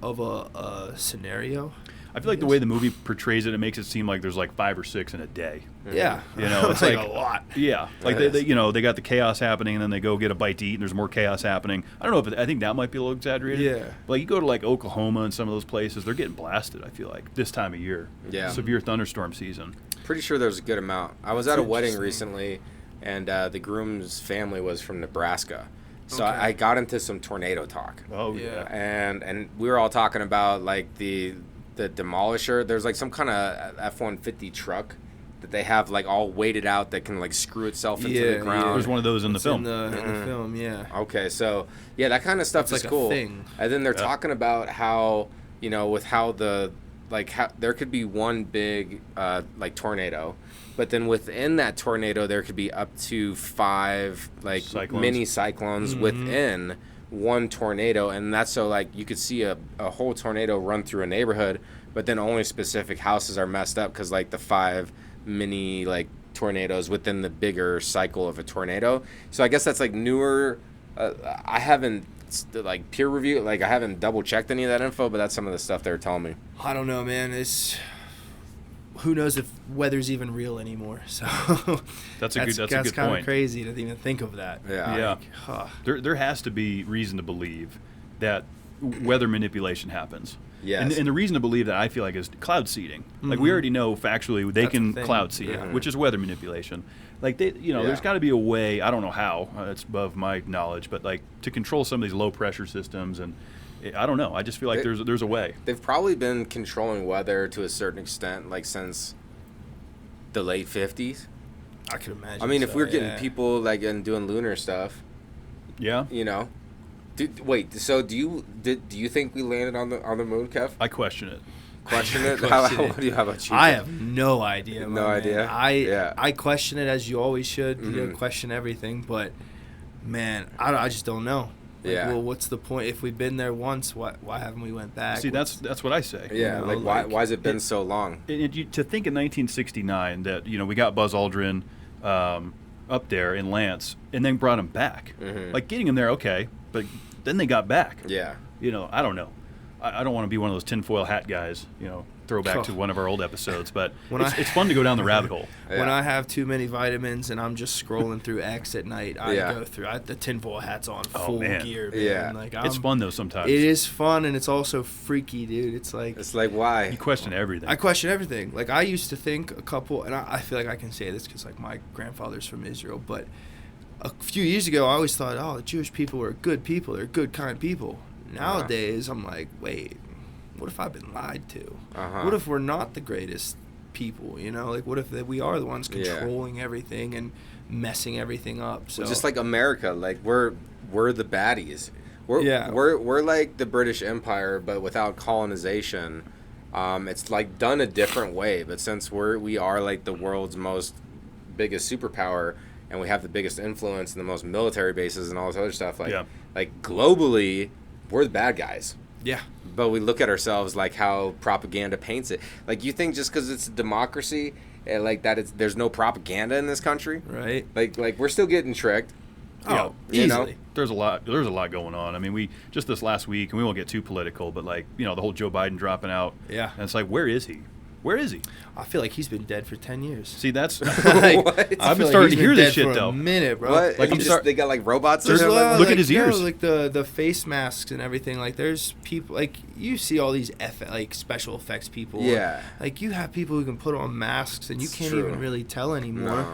of a scenario? I feel like the way the movie portrays it, it makes it seem like there's like 5 or 6 in a day. Yeah. It's like like a lot. Yeah, like they got the chaos happening, and then they go get a bite to eat, and there's more chaos happening. I don't know I think that might be a little exaggerated. Yeah. But like you go to like Oklahoma and some of those places, they're getting blasted. I feel like this time of year. Yeah. Severe thunderstorm season. Pretty sure there's a good amount. I was at a wedding interesting. recently, and the groom's family was from Nebraska. So Okay. I got into some tornado talk. Oh Yeah. And we were all talking about like the demolisher. There's like some kind of F-150 truck that they have like all weighted out that can like screw itself into the ground. There's one of those in the It's film. In the film, yeah. Okay, so yeah, that kind of stuff It's is like a cool. thing. And then they're talking about how with how there could be one big like tornado, but then within that tornado there could be up to 5 like Cyclones. mini cyclones within one tornado, and that's so like you could see a whole tornado run through a neighborhood, but then only specific houses are messed up because like the 5 mini like tornadoes within the bigger cycle of a tornado. So I guess that's like newer. I haven't like peer review, like I haven't double checked any of that info, but that's some of the stuff they were telling me. I don't know, man. Who knows if weather's even real anymore? So That's a good kind point. of crazy to even think of that. Yeah. There has to be reason to believe that weather manipulation happens. Yes. And the reason to believe that, I feel like, is cloud seeding. Like, we already know factually they That's can the thing. cloud seed, which is weather manipulation. Like, there's got to be a way, I don't know how, it's above my knowledge, but, like, to control some of these low-pressure systems. And I don't know. I just feel like there's a way. They've probably been controlling weather to a certain extent, like, since the late 50s. I could imagine. I mean, if so, we're getting yeah. people, like, and doing lunar stuff, Yeah? Wait, so do you think we landed on the moon, Kev? I question it. Question it? Question it. What do you have about you? I Kev? have no idea. No my idea? man. Yeah. I question it as you always should. You question everything, but man, I just don't know. Like, Yeah. Well, what's the point? If we've been there once, why haven't we went back? See, that's what I say. Yeah, know, like why has it been so long? To think in 1969 that we got Buzz Aldrin up there in Lance and then brought him back, like getting him there, okay, but then they got back. Yeah. I don't know. I don't want to be one of those tinfoil hat guys, throwback to one of our old episodes, but it's fun to go down the rabbit hole. When I have too many vitamins and I'm just scrolling through X at night, I go through the tinfoil hat's on full gear, man. Yeah. Like, it's fun though sometimes. It is fun, and it's also freaky, dude. It's like why? You question everything. I question everything. Like, I used to think and I feel like I can say this because, like, my grandfather's from Israel, but a few years ago, I always thought, the Jewish people are good people. They're good, kind people. Nowadays, I'm like, wait, what if I've been lied to? What if we're not the greatest people, Like, what if we are the ones controlling everything and messing everything up? So just like America, like, we're the baddies. We're like the British Empire, but without colonization. It's, like, done a different way, but since we are, like, the world's biggest superpower, and we have the biggest influence and the most military bases and all this other stuff, like globally, we're the bad guys. Yeah. But we look at ourselves like how propaganda paints it. Like, you think just because it's a democracy, like that there's no propaganda in this country? Right. Like we're still getting tricked. Oh, easily. There's a lot going on. I mean, we just this last week, and we won't get too political, but like, the whole Joe Biden dropping out. Yeah. And it's like, where is he? Where is he? I feel like he's been dead for 10 years. See, that's What? I've been starting to hear this shit for though. A minute, bro. What? Like, they got like robots. There's in there? look at his ears. Like the face masks and everything. Like, there's people, like, you see all these special effects people. Yeah. Like, you have people who can put on masks and you can't true. even really tell anymore. No.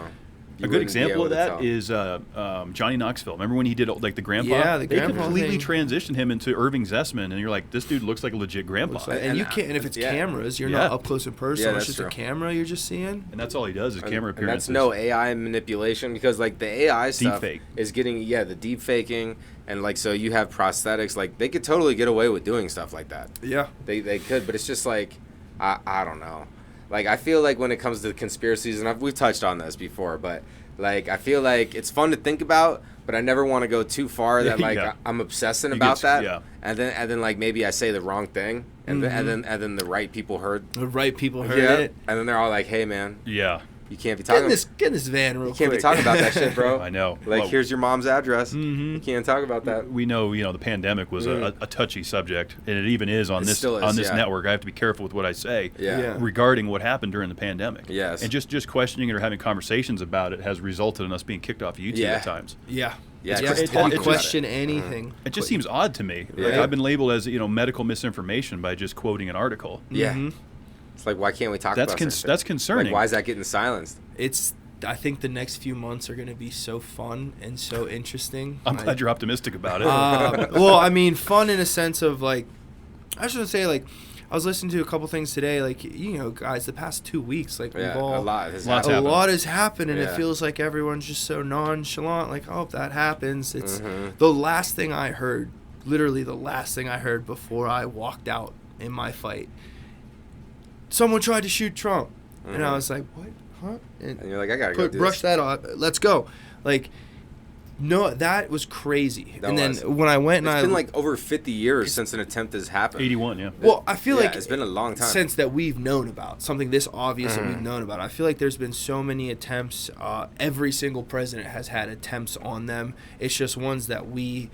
A good example of that is Johnny Knoxville. Remember when he did like the grandpa? Yeah, the they grandpa completely thing. transitioned him into Irving Zessman, and you're like, this dude looks like a legit grandpa. And you can't. And if it's cameras, you're not up close and personal. Yeah, it's that's just a true. camera you're just seeing. And that's all he does is camera And appearances. that's no AI manipulation, because like the AI stuff Deepfake. is getting the deep faking, and like, so you have prosthetics, like they could totally get away with doing stuff like that. Yeah. They could, but it's just like I don't know. Like, I feel like when it comes to conspiracies, and we've touched on this before, but like, I feel like it's fun to think about, but I never want to go too far that like I'm obsessing about that. Yeah. And then like maybe I say the wrong thing, and then the right people heard. The right people heard it. And then they're all like, "Hey, man, Yeah. you can't be talking. Get in this van real quick. You can't be talking about that shit, bro. I know. Like, Well, here's your mom's address. You can't talk about that. we know, the pandemic was a touchy subject, and it even is on It this still is, network. I have to be careful with what I say Yeah. regarding what happened during the pandemic. Yes. And just questioning it or having conversations about it has resulted in us being kicked off of YouTube at times. Yeah. Yeah, Yeah. just If talking you about question it. anything. It just seems odd to me. Like, Yeah. I've been labeled as medical misinformation by just quoting an article. Yeah. It's like, why can't we talk about that? That's concerning. Like, why is that getting silenced? I think the next few months are going to be so fun and so interesting. I'm glad you're optimistic about it. Well, I mean, fun in a sense of, like, I was going to say, like, I was listening to a couple things today, like, guys, the past 2 weeks, like, Yeah, a lot has Lots happened. a lot has happened, and it Yeah. feels like everyone's just so nonchalant, like, oh, if that happens. It's the last thing I heard, literally the last thing I heard before I walked out in my fight. Someone tried to shoot Trump. And I was like, what? Huh? And you're like, I gotta go do brush this. that off. Let's go. Like, no, that was crazy. That and was. then when I went It's and been like over 50 years since an attempt has happened. 81, yeah. well, I feel Yeah, like it's been a long time. since that we've known about something this obvious that we've known about. I feel like there's been so many attempts. Every single president has had attempts on them. It's just ones that we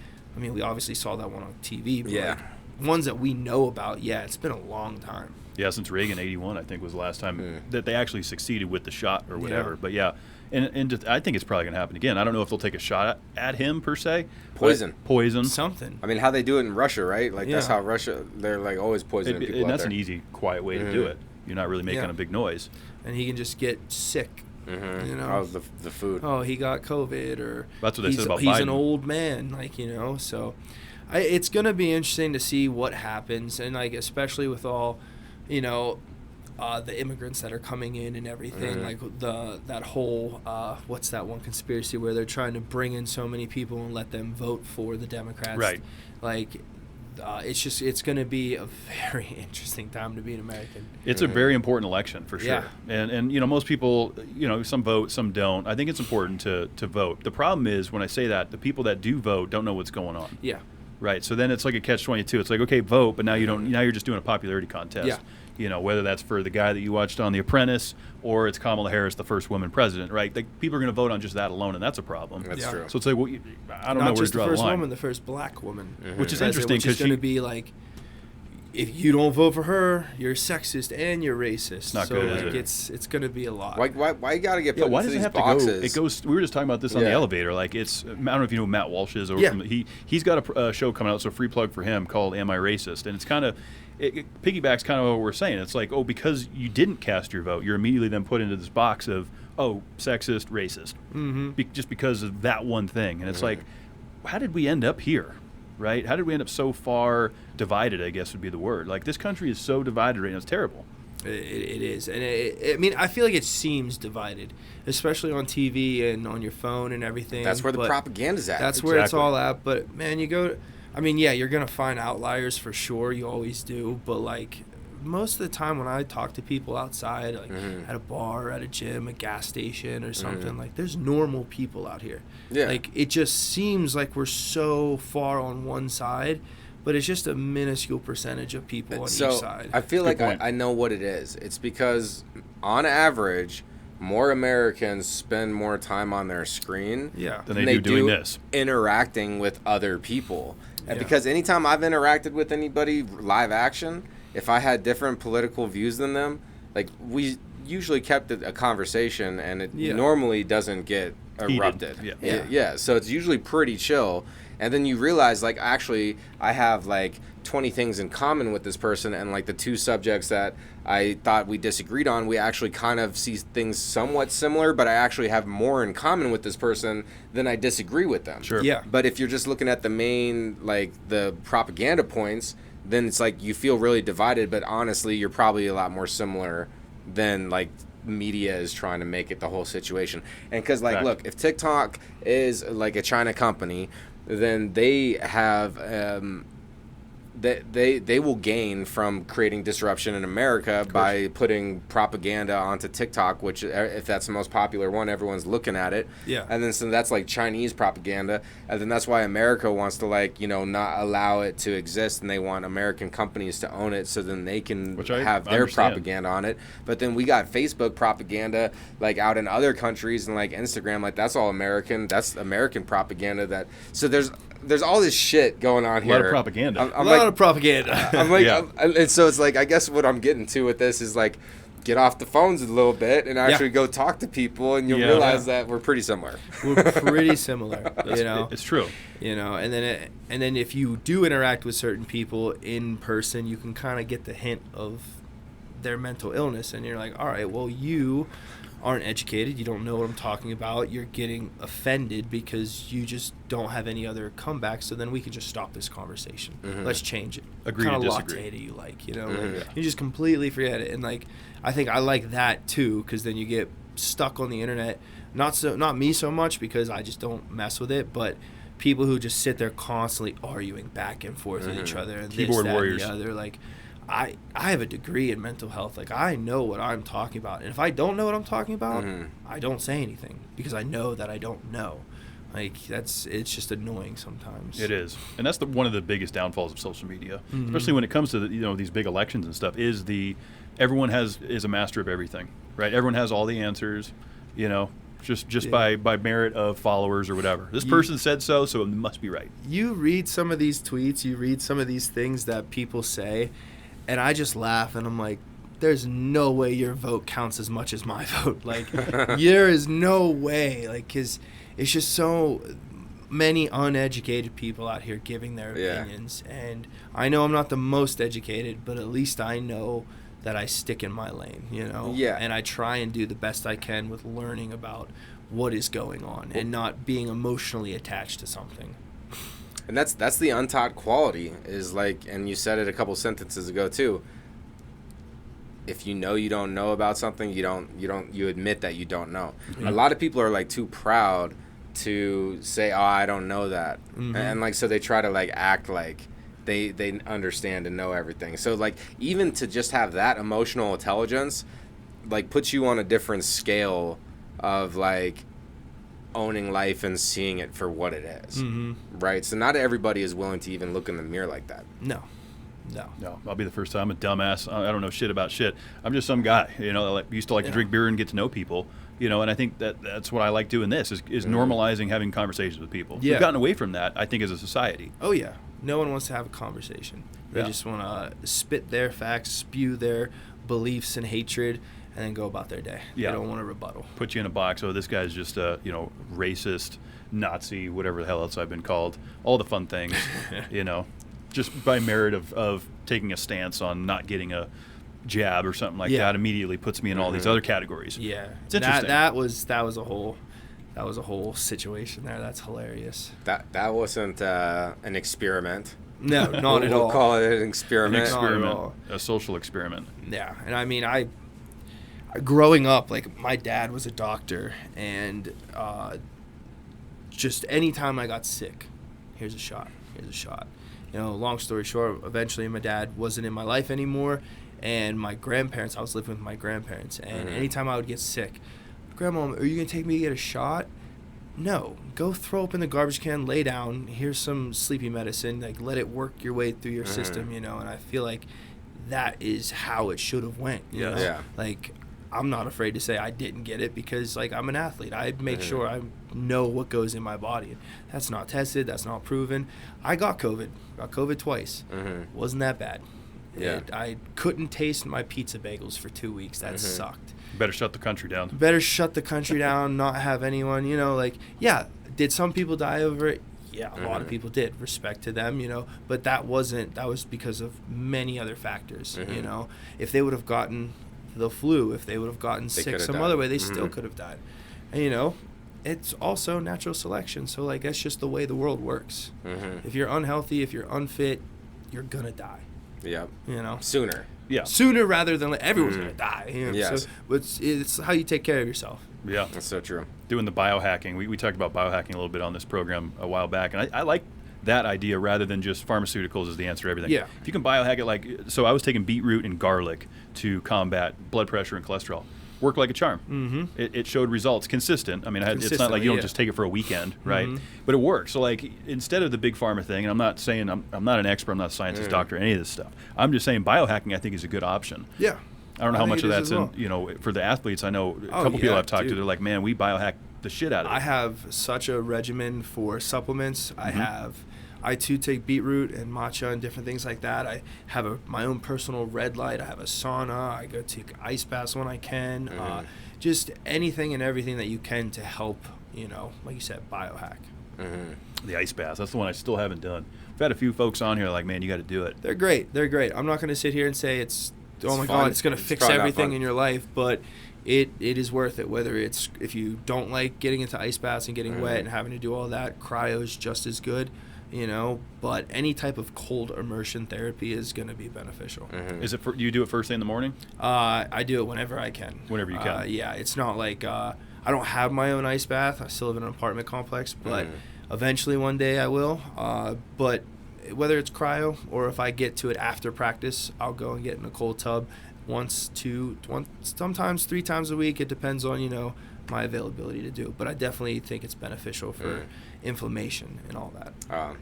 obviously saw that one on TV. But Yeah. like, ones that we know about. Yeah, it's been a long time. Yeah, since Reagan, 81, I think, was the last time that they actually succeeded with the shot or whatever. But yeah, and just, I think it's probably going to happen again. I don't know if they'll take a shot at him, per se. Poison. Poison. Something. I mean, how they do it in Russia, right? Like, that's Yeah. how Russia, they're like always poisoning people And out that's there. an easy, quiet way to do it. You're not really making Yeah. a big noise. And he can just get sick. Oh, the food. Oh, he got COVID, or That's what they said about he's Biden. an old man, like, so it's gonna be interesting to see what happens, and like especially with all, the immigrants that are coming in and everything, like that whole what's that one conspiracy where they're trying to bring in so many people and let them vote for the Democrats, Right? Like, it's going to be a very interesting time to be an American. It's a very important election for sure. Yeah. And most people, some vote, some don't. I think it's important to vote. The problem is when I say that, the people that do vote don't know what's going on. Yeah. Right. So then it's like a catch-22. It's like, okay, vote, but now you don't. Now you're just doing a popularity contest. Yeah. Whether that's for the guy that you watched on The Apprentice or it's Kamala Harris, the first woman president, right? Like, people are going to vote on just that alone, and that's a problem. That's true. So it's like, well, I don't know Not where just to draw the first the line. woman, the first black woman, Which is interesting because because going to be like, if you don't vote for her, you're sexist and you're racist. Not so good, is it? it's going to be a lot. Why you got to get put why into does it these have boxes? to go? It goes. We were just talking about this on the elevator. Like it's. I don't know if you know who Matt Walsh is. Or he's got a show coming out. So free plug for him called "Am I Racist?" And it's kind of it piggybacks kind of what we're saying. It's like, because you didn't cast your vote, you're immediately then put into this box of sexist, racist, just because of that one thing. And it's like, how did we end up here? Right? How did we end up so far divided, I guess would be the word. Like, this country is so divided right now. It's terrible. It is. And I mean, I feel like it seems divided, especially on TV and on your phone and everything. That's where the propaganda's at. That's where it's all at. But, man, you're going to find outliers for sure. You always do. But, like, most of the time when I talk to people outside, like at a bar, at a gym, a gas station or something, like there's normal people out here. Yeah. Like it just seems like we're so far on one side, but it's just a minuscule percentage of people on each side. I feel like I know what it is. It's because on average, more Americans spend more time on their screen than they do doing this. Interacting with other people. And because anytime I've interacted with anybody live action, if I had different political views than them, like we usually kept a conversation and it normally doesn't get erupted. Yeah. So it's usually pretty chill. And then you realize, like, actually, I have, like, 20 things in common with this person, and, like, the two subjects that I thought we disagreed on, we actually kind of see things somewhat similar, but I actually have more in common with this person than I disagree with them. Sure. Yeah. But if you're just looking at the main, like, the propaganda points, then it's like you feel really divided, but honestly, you're probably a lot more similar than, like, media is trying to make it the whole situation. And because, like, look, if TikTok is, like, a China company, then they have they will gain from creating disruption in America by putting propaganda onto TikTok, which, if that's the most popular one, everyone's looking at it. Yeah. And then so that's like Chinese propaganda, and then that's why America wants to, like, not allow it to exist, and they want American companies to own it so then they can have their propaganda on it. But then we got Facebook propaganda, like, out in other countries, and like Instagram, like, that's all American. That's American propaganda. So there's all this shit going on here. A lot of propaganda. A lot of propaganda. I'm like, and so it's like, I guess what I'm getting to with this is, like, get off the phones a little bit and actually go talk to people, and you'll realize that we're pretty similar. We're pretty similar, It's true. And then if you do interact with certain people in person, you can kind of get the hint of their mental illness, and you're like, all right, well, you aren't educated, you don't know what I'm talking about, you're getting offended because you just don't have any other comeback, so then we can just stop this conversation. Let's change it. Agree what to kind of disagree. latte do you like? You just completely forget it. And, like, I think I like that too, because then you get stuck on the internet. Not me so much, because I just don't mess with it, but people who just sit there constantly arguing back and forth with each other, and Keyboard this, that, warriors. and the other. Like, I have a degree in mental health. Like, I know what I'm talking about. And if I don't know what I'm talking about, I don't say anything, because I know that I don't know. Like, it's just annoying sometimes. It is. And that's one of the biggest downfalls of social media, especially when it comes to these big elections and stuff, is everyone is a master of everything, right? Everyone has all the answers, just by merit of followers or whatever. This person said so it must be right. You read some of these tweets, you read some of these things that people say, and I just laugh, and I'm like, there's no way your vote counts as much as my vote. Like, there is no way. Like, because it's just so many uneducated people out here giving their opinions. And I know I'm not the most educated, but at least I know that I stick in my lane, Yeah. And I try and do the best I can with learning about what is going on and not being emotionally attached to something. And that's the untaught quality, is like, and you said it a couple sentences ago too. If you don't know about something, you admit that you don't know. A lot of people are, like, too proud to say, "Oh, I don't know that," and like, so they try to, like, act like they understand and know everything. So, like, even to just have that emotional intelligence, like, puts you on a different scale of, like, owning life and seeing it for what it is, right? So not everybody is willing to even look in the mirror like that. No, I'll be the first time. I'm a dumbass. I don't know shit about shit. I'm just some guy, that used to like to drink beer and get to know people, and I think that's what I like doing this, is normalizing having conversations with people. Yeah. We've gotten away from that, I think, as a society. Oh, yeah. No one wants to have a conversation. They Yeah. just want to spit their facts, spew their beliefs and hatred, and then go about their day. Yeah. They don't want to rebuttal. Put you in a box. Oh, this guy's just a racist, Nazi, whatever the hell else I've been called. All the fun things, just by merit of taking a stance on not getting a jab or something like that immediately puts me in all these other categories. Yeah, It's interesting. That was a whole situation there. That's hilarious. That wasn't an experiment. No, not at all. We'll call it an An experiment. experiment, a social experiment. Yeah, and I mean, I growing up, like, my dad was a doctor, and just anytime I got sick, here's a shot. Long story short, eventually my dad wasn't in my life anymore, and I was living with my grandparents, and anytime I would get sick, Grandma, are you going to take me to get a shot? No. Go throw up in the garbage can, lay down, here's some sleepy medicine, like, let it work your way through your system, and I feel like that is how it should have went. You know? Yeah. Like, I'm not afraid to say I didn't get it because, like, I'm an athlete. I make sure I know what goes in my body. That's not tested. That's not proven. I got COVID. Got COVID twice. Wasn't that bad. Yeah. I couldn't taste my pizza bagels for 2 weeks. That sucked. Better shut the country down. Better shut the country down, not have anyone, did some people die over it? Yeah, a lot of people did. Respect to them, but that was because of many other factors, If they would have gotten the flu, if they would have gotten sick some other way, they still could have died. And, it's also natural selection. So, like, that's just the way the world works. If you're unhealthy, if you're unfit, you're going to die. Yep. Sooner. Yeah. Sooner rather than everyone's going to die. Yes. So it's how you take care of yourself. Yeah. That's so true. Doing the biohacking. We talked about biohacking a little bit on this program a while back, and I like that idea rather than just pharmaceuticals is the answer to everything. Yeah. If you can biohack it, so I was taking beetroot and garlic to combat blood pressure and cholesterol. Worked like a charm. It showed results, consistent. I mean, it's not like you don't just take it for a weekend, right? But it works. So, like, instead of the big pharma thing, and I'm not saying I'm not an expert, I'm not a scientist, doctor, any of this stuff. I'm just saying biohacking, I think, is a good option. Yeah. I don't know how much of that's well. for the athletes. I know a couple people I've talked to, they're like, man, we biohack the shit out of it. I have such a regimen for supplements. I too take beetroot and matcha and different things like that. I have my own personal red light. I have a sauna. I go take ice baths when I can. Just anything and everything that you can to help, like you said, biohack. The ice baths. That's the one I still haven't done. I've had a few folks on here like, man, you got to do it. They're great. I'm not going to sit here and say oh my fun. God, it's going to fix probably not everything fun. in your life, but it is worth it. Whether it's if you don't like getting into ice baths and getting wet and having to do all that, cryo is just as good. But any type of cold immersion therapy is going to be beneficial. Is it? Do you do it first thing in the morning? I do it whenever I can. Whenever you can. Yeah, it's not like I don't have my own ice bath. I still live in an apartment complex, but eventually one day I will. But whether it's cryo or if I get to it after practice, I'll go and get in a cold tub sometimes 3 times a week. It depends on, my availability to do it. But I definitely think it's beneficial for inflammation and all that.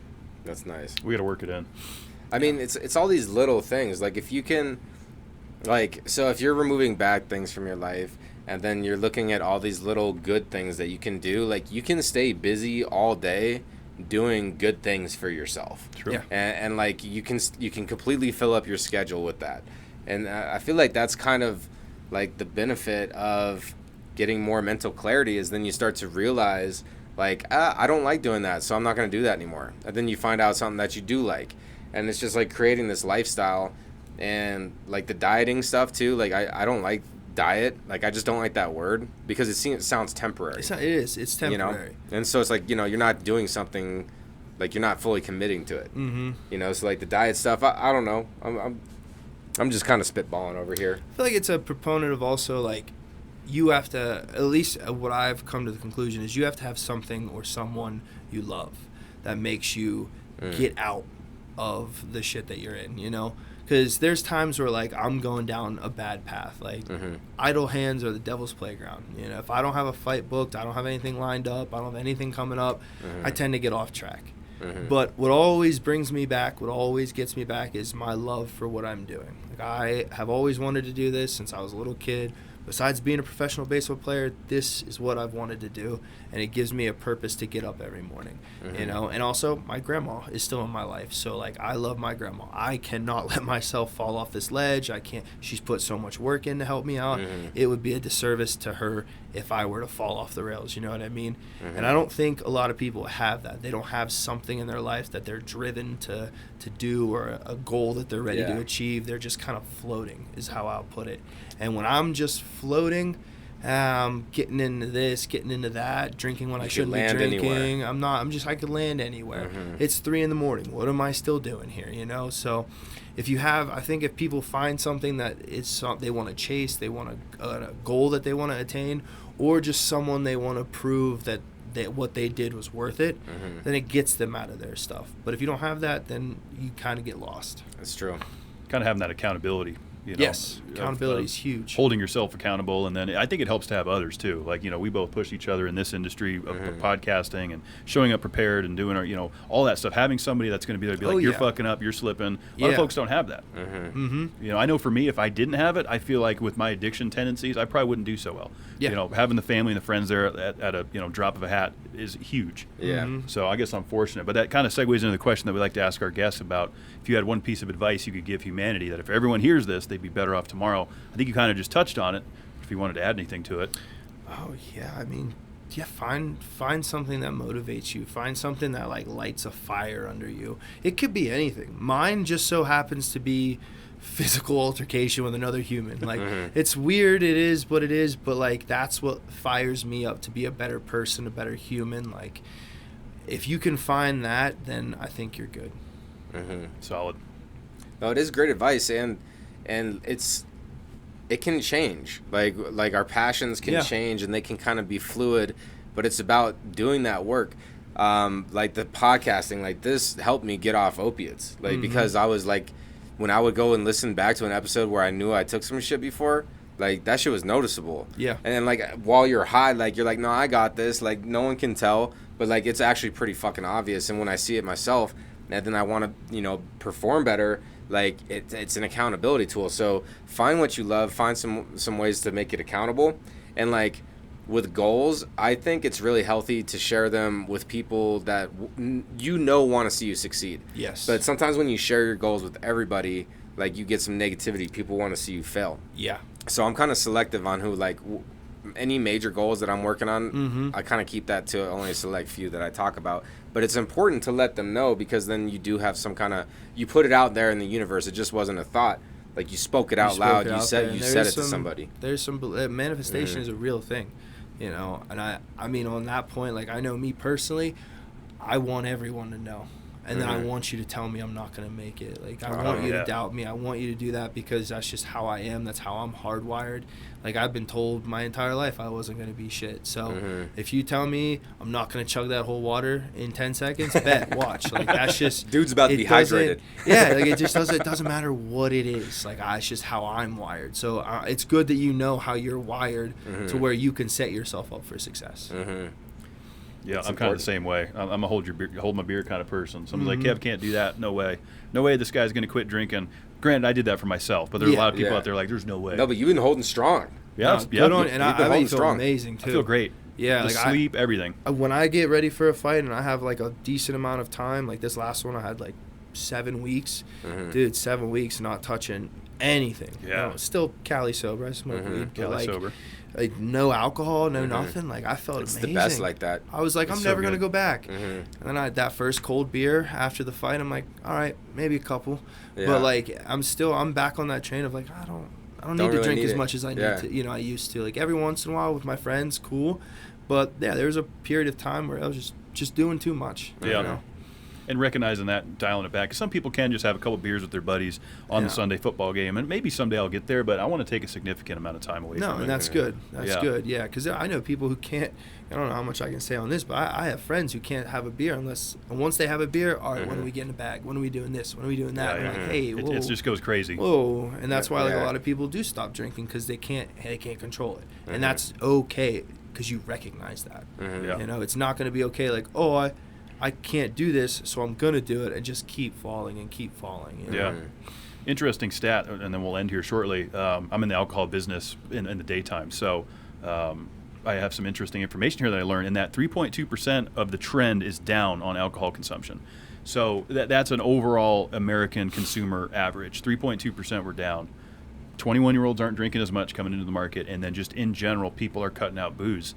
That's nice. We got to work it in. I mean, it's all these little things. Like, if you can, so if you're removing bad things from your life and then you're looking at all these little good things that you can do, like, you can stay busy all day doing good things for yourself. True. Yeah. And like, you can completely fill up your schedule with that. And I feel like that's kind of like the benefit of getting more mental clarity is then you start to realize, like, I don't like doing that, so I'm not going to do that anymore. And then you find out something that you do like. And it's just like creating this lifestyle. And like the dieting stuff too, like I don't like diet. Like, I just don't like that word because it sounds temporary. It's temporary. And so it's like, you're not doing something, like, you're not fully committing to it. So like the diet stuff, I don't know. I'm just kind of spitballing over here. I feel like it's a proponent of also, like, you have to, at least what I've come to the conclusion is you have to have something or someone you love that makes you get out of the shit that you're in, Because there's times where, like, I'm going down a bad path. Like, idle hands are the devil's playground. If I don't have a fight booked, I don't have anything lined up, I don't have anything coming up, I tend to get off track. But what always brings me back, what always gets me back is my love for what I'm doing. Like, I have always wanted to do this since I was a little kid, besides being a professional baseball player, this is what I've wanted to do, and it gives me a purpose to get up every morning, you know. And also, my grandma is still in my life, so like I love my grandma. I cannot let myself fall off this ledge. I can't. She's put so much work in to help me out. It would be a disservice to her if I were to fall off the rails. You know what I mean? And I don't think a lot of people have that. They don't have something in their life that they're driven to do, or a goal that they're ready to achieve. They're just kind of floating, is how I'll put it. And when I'm just floating, getting into this, getting into that, drinking when I shouldn't be drinking. Anywhere. I could land anywhere. It's 3 a.m. What am I still doing here? You know? So I think if people find something that they want to chase, they want a goal that they want to attain, or just someone they want to prove that what they did was worth it, then it gets them out of their stuff. But if you don't have that, then you kind of get lost. That's true. Kind of having that accountability. You know, yes, accountability is huge. Holding yourself accountable, and then I think it helps to have others too. Like, you know, we both push each other in this industry of podcasting and showing up prepared and doing our, you know, all that stuff. Having somebody that's going to be there to be like, you're fucking up, you're slipping. A lot of folks don't have that. You know, I know for me, if I didn't have it, I feel like with my addiction tendencies, I probably wouldn't do so well. You know, having the family and the friends there at a drop of a hat is huge. So I guess I'm fortunate. But that kind of segues into the question that we like to ask our guests about, if you had one piece of advice you could give humanity that if everyone hears this, they'd be better off tomorrow. I think you kind of just touched on it, if you wanted to add anything to it. Oh, yeah. I mean, find something that motivates you. Find something that, like, lights a fire under you. It could be anything. Mine just so happens to be physical altercation with another human. Like, it's weird, it is what it is, but, like, that's what fires me up to be a better person, a better human. Like, if you can find that, then I think you're good. Solid. No, it is great advice, and it can change. Like our passions can change, and they can kind of be fluid, but it's about doing that work. Like the podcasting, like this helped me get off opiates. Like because I was like, when I would go and listen back to an episode where I knew I took some shit before, like that shit was noticeable. Yeah. And then like while you're high, like you're like, no, I got this. Like no one can tell, but like it's actually pretty fucking obvious. And when I see it myself, and then I want to, perform better, like it's an accountability tool. So find what you love, find some ways to make it accountable. And like with goals, I think it's really healthy to share them with people that want to see you succeed. Yes. But sometimes when you share your goals with everybody, like you get some negativity. People want to see you fail. Yeah. So I'm kind of selective on who, like, any major goals that I'm working on, I kind of keep that to only a select few that I talk about. But it's important to let them know, because then you do have some kind of, you put it out there in the universe. It just wasn't a thought. Like you spoke it out loud. You said it to somebody. There's some manifestation is a real thing, And I mean on that point, like I know me personally, I want everyone to know. And then I want you to tell me I'm not going to make it. Like, I want you to doubt me. I want you to do that because that's just how I am. That's how I'm hardwired. Like, I've been told my entire life I wasn't going to be shit. So, if you tell me I'm not going to chug that whole water in 10 seconds, bet, watch. Like, that's just... Dude's about to be hydrated. Yeah, like, it doesn't matter what it is. Like, it's just how I'm wired. So, it's good that you know how you're wired to where you can set yourself up for success. Yeah, I'm kind of the same way. I'm a hold my beer kind of person. Someone's like, Kev, can't do that. No way. No way this guy's going to quit drinking. Granted, I did that for myself, but there's a lot of people out there like, there's no way. No, but you've been holding strong. Yeah, good on, and I feel amazing, too. I feel great. Yeah, like sleep, everything. When I get ready for a fight and I have, like, a decent amount of time, like this last one I had, like, 7 weeks. Dude, 7 weeks not touching anything. Yeah. Still Cali sober. I smoke weed. Cali sober. Like no alcohol, no nothing. Like I felt amazing. It's the best like that. I was like, I'm never gonna go back. And then I had that first cold beer after the fight. I'm like, all right, maybe a couple. Yeah. But like, I'm back on that train of like, I don't need to drink as much as I need to. I used to. Like every once in a while with my friends, cool. But yeah, there was a period of time where I was just doing too much. Yeah. And recognizing that and dialing it back. Some people can just have a couple beers with their buddies on the Sunday football game, and maybe someday I'll get there, but I want to take a significant amount of time away from it. No, and that's good. That's good, yeah, because I know people who can't, I don't know how much I can say on this, but I have friends who can't have a beer and once they have a beer, all right, when are we getting a bag? When are we doing this? When are we doing that? Like, hey, whoa. It just goes crazy. Whoa, and that's why like a lot of people do stop drinking because they can't control it. And that's okay because you recognize that. It's not going to be okay like, oh, I can't do this, so I'm going to do it and just keep falling and keep falling. Interesting stat, and then we'll end here shortly. I'm in the alcohol business in the daytime, so I have some interesting information here that I learned, and that 3.2% of the trend is down on alcohol consumption. So that's an overall American consumer average. 3.2% were down. 21-year-olds aren't drinking as much coming into the market, and then just in general, people are cutting out booze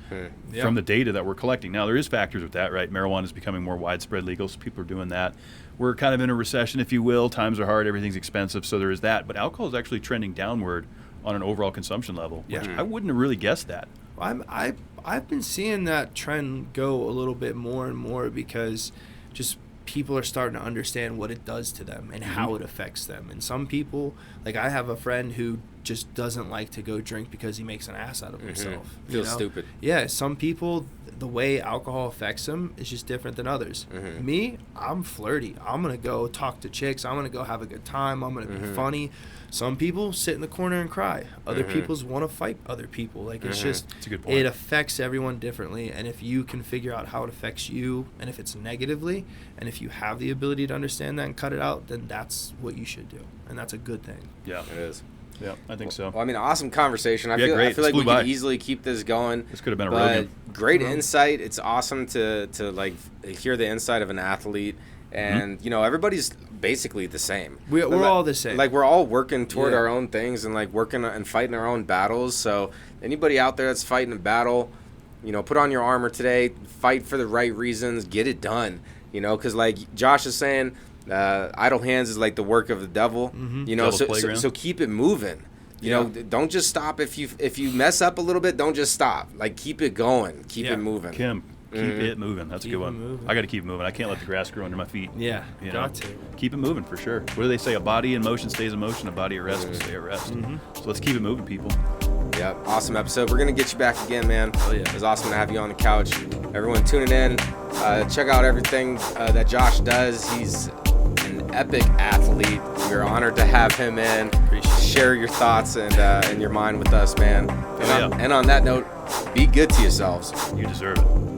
from the data that we're collecting. Now, there is factors with that, right? Marijuana is becoming more widespread legal, so people are doing that. We're kind of in a recession, if you will. Times are hard. Everything's expensive, so there is that. But alcohol is actually trending downward on an overall consumption level, which I wouldn't have really guessed that. I've been seeing that trend go a little bit more and more because just people are starting to understand what it does to them and how it affects them. And some people, like I have a friend who just doesn't like to go drink because he makes an ass out of himself. Feels stupid. Yeah, some people, the way alcohol affects them is just different than others. Me, I'm flirty. I'm going to go talk to chicks. I'm going to go have a good time. I'm going to be funny. Some people sit in the corner and cry. Other people want to fight other people. Like, it's just, That's a good point. it affects everyone differently. And if you can figure out how it affects you, and if it's negatively, and if you have the ability to understand that and cut it out, then that's what you should do. And that's a good thing. Yeah, It is. Yeah, I think so. Well, I mean, awesome conversation. I Yeah, feel great. like Flew we by. could easily keep this going. This could have been a but Rogan. great insight. It's awesome to like hear the insight of an athlete. And, you know, everybody's basically the same. We're all the same. Like, we're all working toward our own things and, like, working and fighting our own battles. So anybody out there that's fighting a battle, you know, put on your armor today, fight for the right reasons, get it done. You know, because, like Josh is saying, idle hands is like the work of the devil. You know, so keep it moving. You know, don't just stop. If you mess up a little bit, don't just stop. Like, keep it going. Keep it moving. Kim, keep it moving. That's a good one. Moving. I got to keep it moving. I can't let the grass grow under my feet. Yeah, You know? got to. Keep it moving for sure. What do they say? A body in motion stays in motion. A body at rest will stay at rest. So let's keep it moving, people. Yeah, awesome episode. We're going to get you back again, man. Oh, yeah. It was awesome to have you on the couch. Everyone tuning in, check out everything that Josh does. He's an epic athlete. We're honored to have him in. Share your thoughts and your mind with us, man. And on that note, be good to yourselves. You deserve it.